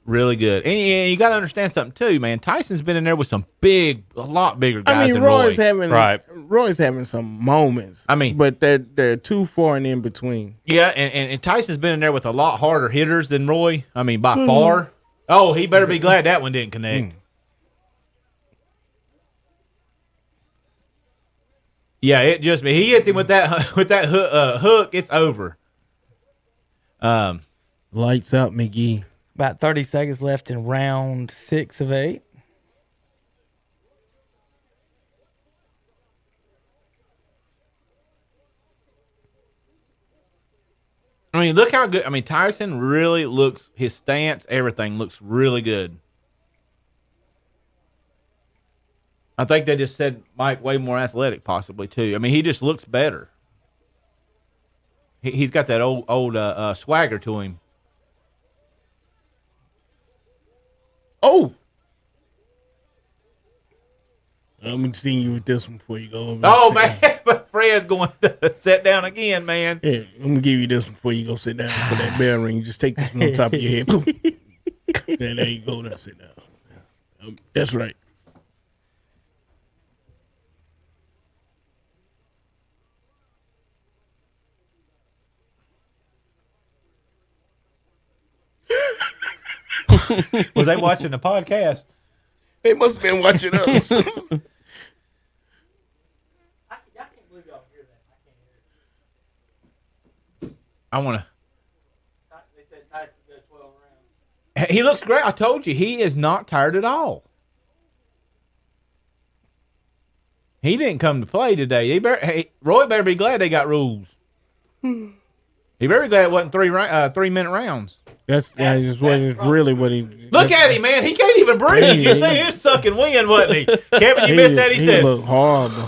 really good, and you got to understand something too, man. Tyson's been in there with some a lot bigger guys.
I mean,
than
Roy's
Roy.
Roy's having some moments.
I mean,
but they're too far and in between.
Yeah, and Tyson's been in there with a lot harder hitters than Roy. I mean, by far. Oh, he better be glad that one didn't connect. Yeah, it just he hits him with that hook. It's over.
Lights out, McGee.
About 30 seconds left in round 6 of 8.
I mean, look how good. I mean, Tyson really looks. His stance, everything looks really good. I think they just said Mike way more athletic, possibly too. I mean, he just looks better. He's got that old swagger to him.
Oh, I'm gonna see you with this one before you go over.
Oh man, but Fred's going to sit down again, man.
Yeah, I'm gonna give you this one before you go sit down for that bell ring. Just take this one on top of your head. There you go. Now sit down. That's right.
Was they watching the podcast?
They must have been watching us.
I can't believe y'all hear that. I can't hear it.
I want to.
They said Tyson could go 12 rounds.
He looks great. I told you, he is not tired at all. He didn't come to play today. Roy better be glad they got rules. He better be glad it wasn't 3-minute rounds.
That's really what he.
Look at him, man. He can't even breathe. You see, he was sucking wind, wasn't he? Kevin, you missed that. He said,
looked horrible.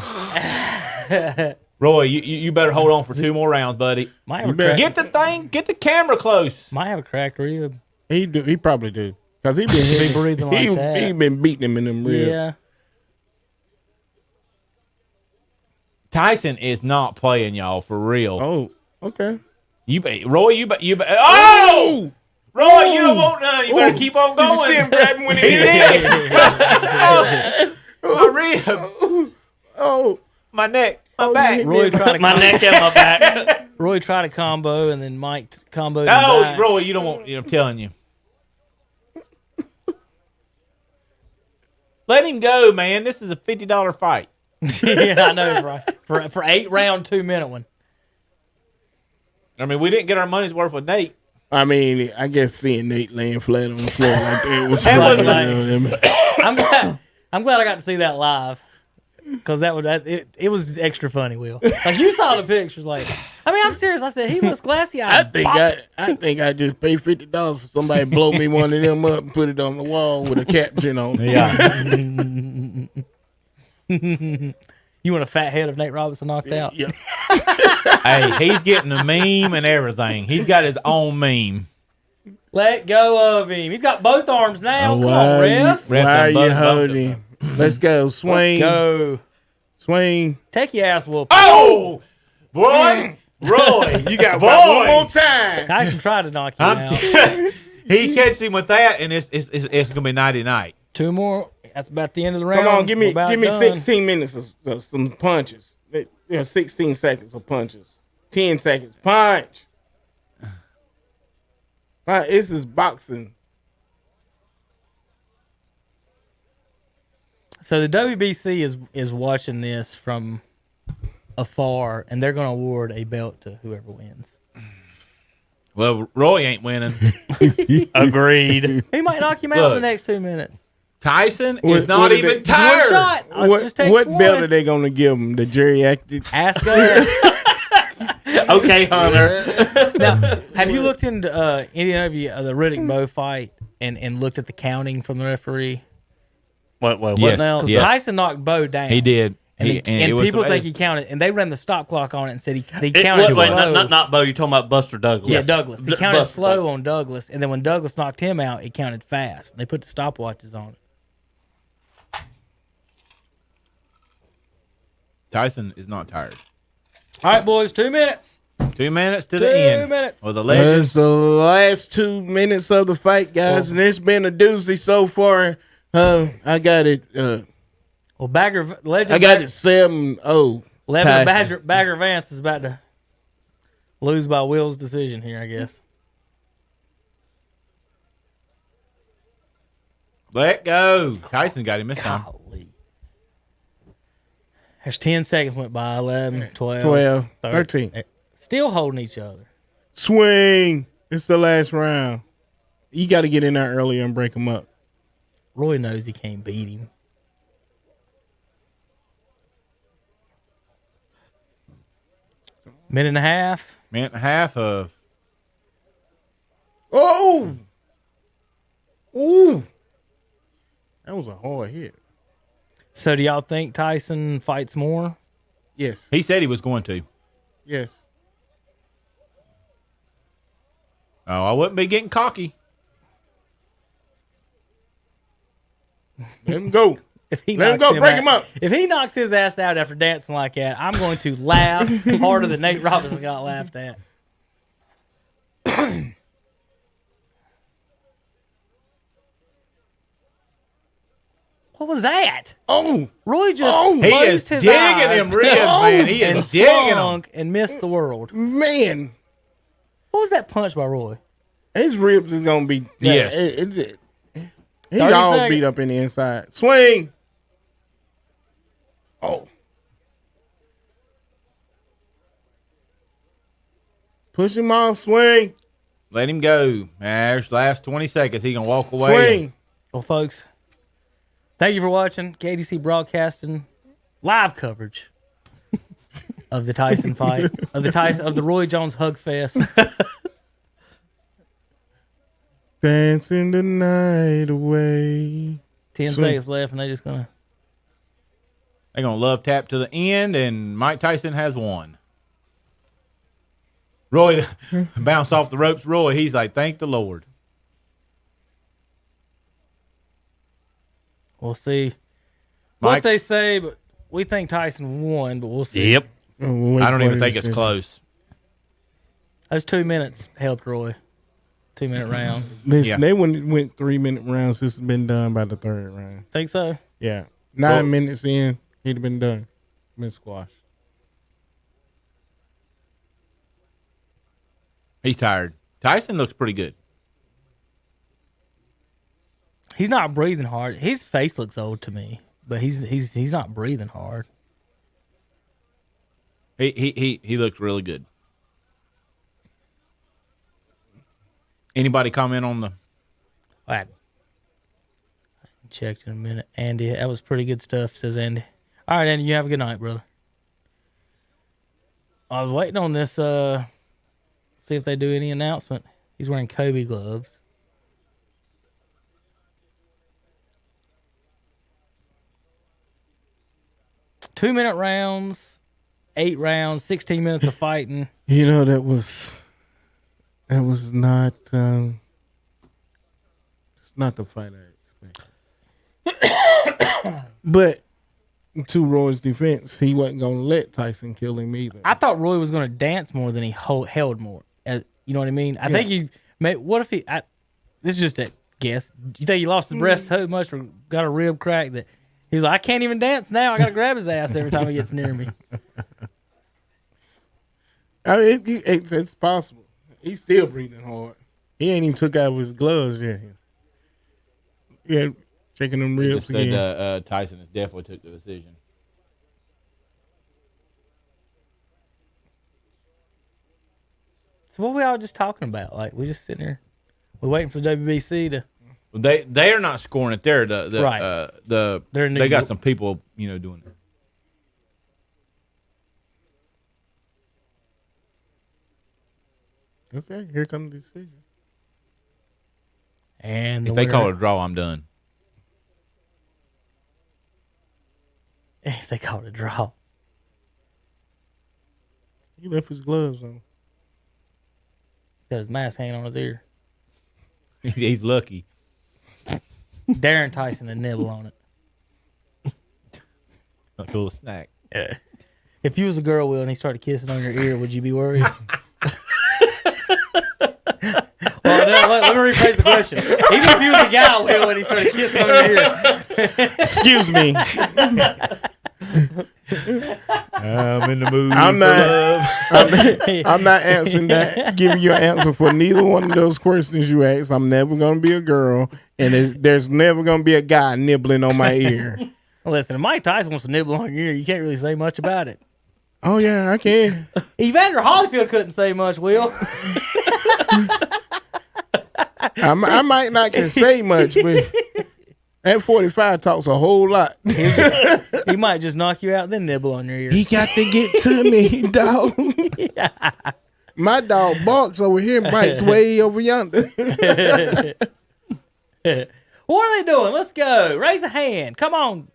Roy, you better hold on for 2 more rounds, buddy. Get the camera close.
Might have a cracked rib.
He probably do. Because he been
breathing like that.
He been beating him in them ribs.
Yeah.
Tyson is not playing, y'all, for real.
Oh, okay.
Roy, oh! Roy, you don't want none. You better keep on going.
Did you see him grabbing when he
did? My ribs.
Oh,
my neck. My back.
Roy tried to
My neck and my back.
Roy tried a combo, and then Mike comboed.
No, Roy, you don't want. I'm telling you. Let him go, man. This is a $50 fight.
Yeah, I know, right? For 8-round 2-minute one.
I mean, we didn't get our money's worth with Nate.
I mean, I guess seeing Nate laying flat on the floor like that was
I'm glad I got to see that live, because it was extra funny. Will, like, you saw the pictures, like, I mean, I'm serious. I said he looks glassy eyed.
I think I just paid $50 for somebody to blow me one of them up and put it on the wall with a caption on it.
Yeah. You want a fat head of Nate Robinson knocked out?
Yeah.
Hey, he's getting a meme and everything. He's got his own meme.
Let go of him. He's got both arms now. Come on, Ref.
Why are you holding him? Let's go. Swing.
Let's go.
Swing.
Take your ass whooping.
Oh! Boy! Roy!
You got one more time.
Tyson tried to knock you out.
He catches him with that, and it's going to be nighty-night.
2 more. That's about the end of the round.
Come on, give me
We're about done.
16 minutes of some punches. 16 seconds of punches. 10 seconds. Punch. This is boxing.
So the WBC is watching this from afar, and they're going to award a belt to whoever wins.
Well, Roy ain't winning.
Agreed.
He might knock him out in
Look.
the next 2 minutes.
Tyson
What-
is not
what is
even
it?
tired.
One shot. It just takes
What
one.
belt are they going to give him? The geriatric?
Ask us.
Okay, Hunter.
Now, have you looked into any of you the Riddick Bowe fight and looked at the counting from the referee?
What
Yes.
now?
Because
Yes.
Tyson knocked Bowe down.
He did.
And,
He-
and
it was
people think
amazing.
he counted, and they ran the stop clock on it and said he
It
counted
was, wait,
slow.
not Bo. You're talking about Buster Douglas.
Yeah, Douglas. He counted
Buster
slow
Douglas.
on Douglas, and then when Douglas knocked him out, he counted fast. They put the stopwatches on it.
Tyson is not tired.
All right, boys, 2 minutes.
2 minutes to
2
the end.
minutes.
Well, the legend.
That's the last 2 minutes of the fight, guys, and it's been a doozy so far. I got it.
Well, Legend
I got it 7-0.
Bagger Vance is about to lose by Will's decision here, I guess.
Let go. Tyson got him this time.
Golly. There's 10 seconds went by. 11, 12,
12, 13.
Still holding each other.
Swing. It's the last round. You got to get in there early and break them up.
Roy knows he can't beat him. Minute and a half.
Minute and a half of.
Oh! Ooh. That was a hard hit.
So do y'all think Tyson fights more?
Yes.
He said he was going to.
Yes.
Oh, I wouldn't be getting cocky.
Let him go.
If he
Let him
knocks
go. Break
out-
him up.
If he knocks his ass out after dancing like that, I'm going to laugh harder than Nate Robinson got laughed at. What was that?
Oh.
Roy just
Oh.
He is
closed his
digging
eyes
him ribs, man. He
and
is digging him.
slunk and missed the world.
Man.
What was that punch by Roy?
His ribs is going to be.
Yes.
He's
30
all
seconds.
beat up in the inside. Swing. Oh. Push him off. Swing.
Let him go. There's the last 20 seconds. He can walk away.
Swing.
Well, folks, thank you for watching KTC Broadcasting live coverage of the Tyson fight, of the Roy Jones Hug Fest.
Dancing the night away.
10
Swing.
seconds left, and they just gonna.
They're going to love tap to the end, and Mike Tyson has won. Roy bounced off the ropes. Roy, he's like, thank the Lord.
We'll see
Mike-
what they say, but we think Tyson won, but we'll see.
Yep.
Oh,
I don't even think it's close.
Those 2 minutes helped Roy. 2 minute rounds.
Listen,
Yeah.
they went 3-minute rounds. This has been done by the third round.
Think so?
Yeah. 9 minutes in, he'd have been done. Been squashed.
He's tired. Tyson looks pretty good.
He's not breathing hard. His face looks old to me, but he's not breathing hard.
He looks really good. Anybody comment on the?
All right. Checked in a minute. Andy, that was pretty good stuff, says Andy. All right, Andy, you have a good night, brother. I was waiting on this, see if they do any announcement. He's wearing Kobe gloves. Two-minute rounds, 8 rounds, 16 minutes of fighting.
You know, that was not it's not the fight I expected. But to Roy's defense, he wasn't gonna let Tyson kill him either.
I thought Roy was going to dance more than he held more. You know what I mean? I think you may. What if he? This is just guess. You think he lost his breath so much or got a rib crack that he's like, I can't even dance now. I got to grab his ass every time he gets near me.
I mean, it's possible. He's still breathing hard. He ain't even took out his gloves yet. Yeah, checking them
He
ribs
just
again.
said Tyson has definitely took the decision.
So what we all just talking about? Like, we just sitting there. We're waiting for the WBC to.
They are not scoring it. They're
Right.
They got some people doing it.
Okay, here comes the decision.
And
If they call it a draw, I'm done.
If they call it a draw.
He left his gloves on.
Got his mask hanging on his ear.
He's lucky.
Darren Tyson and nibble on it.
A little snack.
If you was a girl, Will, and he started kissing on your ear, would you be worried? Well, no, let me rephrase the question. Even if you was a guy, Will, and he started kissing on your ear.
Excuse me.
I'm in the mood.
I'm not answering that. Giving you an answer for neither one of those questions you asked. I'm never gonna be a girl, and there's never gonna be a guy nibbling on my ear.
Listen, if Mike Tyson wants to nibble on your ear, you can't really say much about it.
Oh yeah, I can.
Evander Holyfield couldn't say much, Will.
I might not can say much, but that 45 talks a whole lot.
He might just knock you out, then nibble on your ear.
He got to get to me, dog. My dog barks over here, bites way over yonder.
What are they doing? Let's go. Raise a hand. Come on.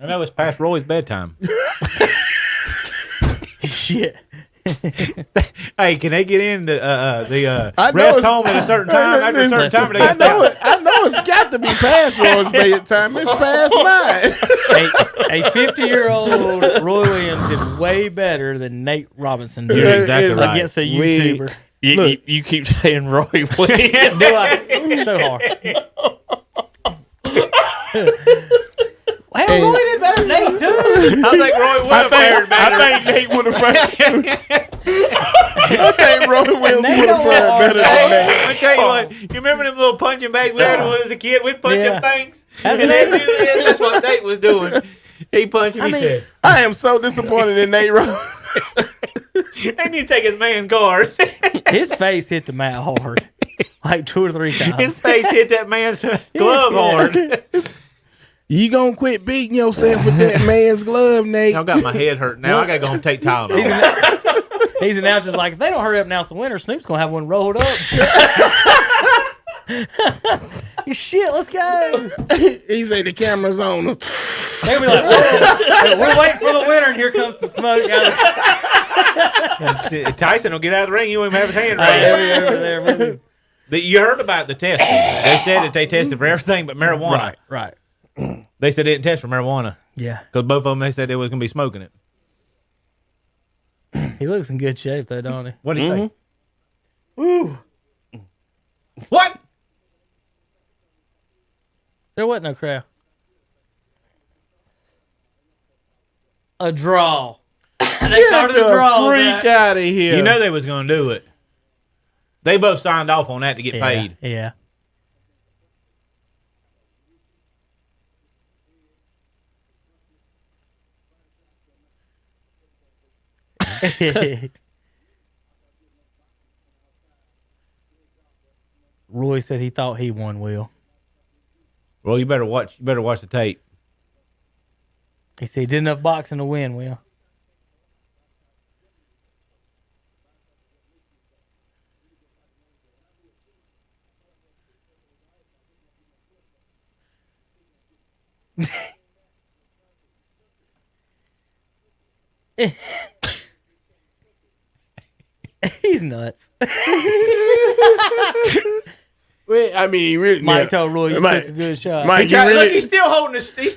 I know it's past Roy's bedtime.
Shit.
Hey, can they get in the
I know
rest
it's-
home at a certain time? After a certain time, they
I
get
know it. I know it's got to be past Roy's bedtime. It's past mine.
A 50-year-old Roy Williams did way better than Nate Robinson did
You're exactly right.
against a YouTuber.
You keep saying Roy Williams.
Do I? So hard. Well,
Hey.
Roy did better than Nate, too.
I think Roy would have fared better.
I think Nate would have fared. I think Roy would
Nate
have
don't
fared
want
better
all
than
that.
Nate.
I tell you what, you remember them little punching bags we had when we was a kid? We'd punch
Yeah.
them things.
That's
And
it.
they'd do this. That's what Nate was doing. He punched him. He said,
I am so disappointed in Nate Robinson.
they need to take his man guard.
His face hit the mat hard. Like 2 or 3 times.
His face hit that man's glove hard.
You gonna quit beating yourself with that man's glove, Nate?
I got my head hurt now. I gotta go and take Tylenol.
He's announced just like, if they don't hurry up and announce the winner, Snoop's going to have one rolled up. Shit, let's go.
He said the camera's on.
They'll be like, whoa, we're waiting for the winner, and here comes the smoke.
Tyson will get out of the ring. You won't even have his hand
Hey,
raised.
over there.
You heard about the testing. They said that they tested for everything but marijuana.
Right.
They said they didn't test for marijuana
Yeah.
because both of them, they said they was going to be smoking it.
He looks in good shape, though, don't he?
What do you think? Woo. What?
There wasn't no crowd. A draw. They started
Get
a draw.
the freak out of here.
You know they was going to do it. They both signed off on that to get paid.
Yeah. Roy said he thought he won, Will.
Well, you better watch the tape.
He said he did enough boxing to win, Will. He's nuts.
Well, I mean, he really.
Mike told Roy you
Mike-
took a good shot.
Mike, you
Look,
really.
he's still holding his. He's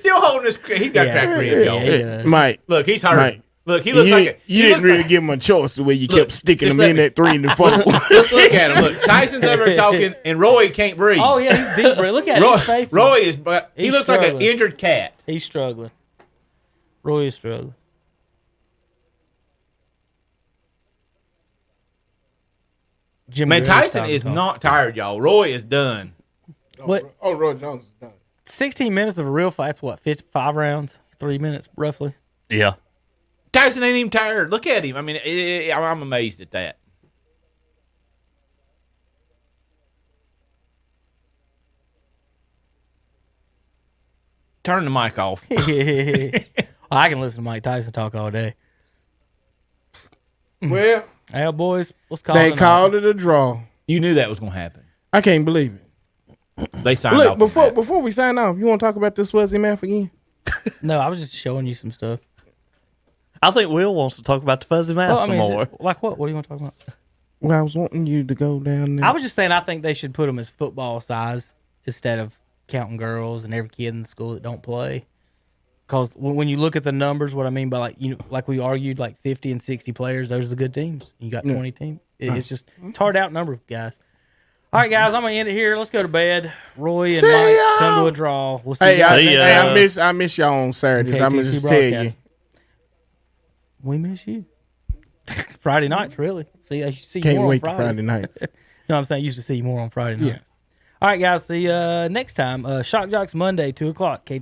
got cracked rib, y'all.
yeah.
Mike,
Look, he's hurt.
Mike,
Look, he looks like
you didn't really give him a choice the way you kept sticking him in at 3 and 4.
Let's look at him. Look, Tyson's over there talking, and Roy can't breathe.
Oh yeah, he's deep breathing. Look at his face.
Roy is, but he
He's
looks like an
struggling.
injured cat.
He's struggling. Roy is struggling. Jimmy
Man,
Ray's
Tyson
talking
is
talk.
not tired, y'all. Roy is done.
What?
Oh, Roy Jones is done.
16 minutes of a real fight. That's what, 5 rounds? 3 minutes, roughly.
Yeah.
Tyson ain't even tired. Look at him. I mean, I'm amazed at that. Turn the mic off.
I can listen to Mike Tyson talk all day.
Well,
Hey, boys, let's call
they
it.
called it a draw.
You knew that was going to happen.
I can't believe it.
They signed
Look,
off on that.
before we sign off, you want to talk about this fuzzy mouth again?
No, I was just showing you some stuff.
I think Will wants to talk about the fuzzy mouse some more.
Like what? What do you want to talk about?
Well, I was wanting you to go down there.
I was just saying I think they should put them as football size instead of counting girls and every kid in the school that don't play. Because when you look at the numbers, what I mean by like we argued, like 50 and 60 players, those are the good teams. You got 20 teams. It's just it's hard to outnumber guys. All right, guys, I'm gonna end it here. Let's go to bed. Roy and
See
Mike
y'all.
come to a draw. We'll see
Hey,
you guys
See
next
ya.
time.
I miss y'all on Saturdays. I'm gonna
KTC
just tell you.
broadcast. We miss you. Friday nights, really. See you
Can't
more
wait
on
to
Fridays.
Friday nights.
No, I'm saying I used to see you more on Friday nights.
Yeah.
All right, guys. See you next time. Shock Jocks Monday, 2:00.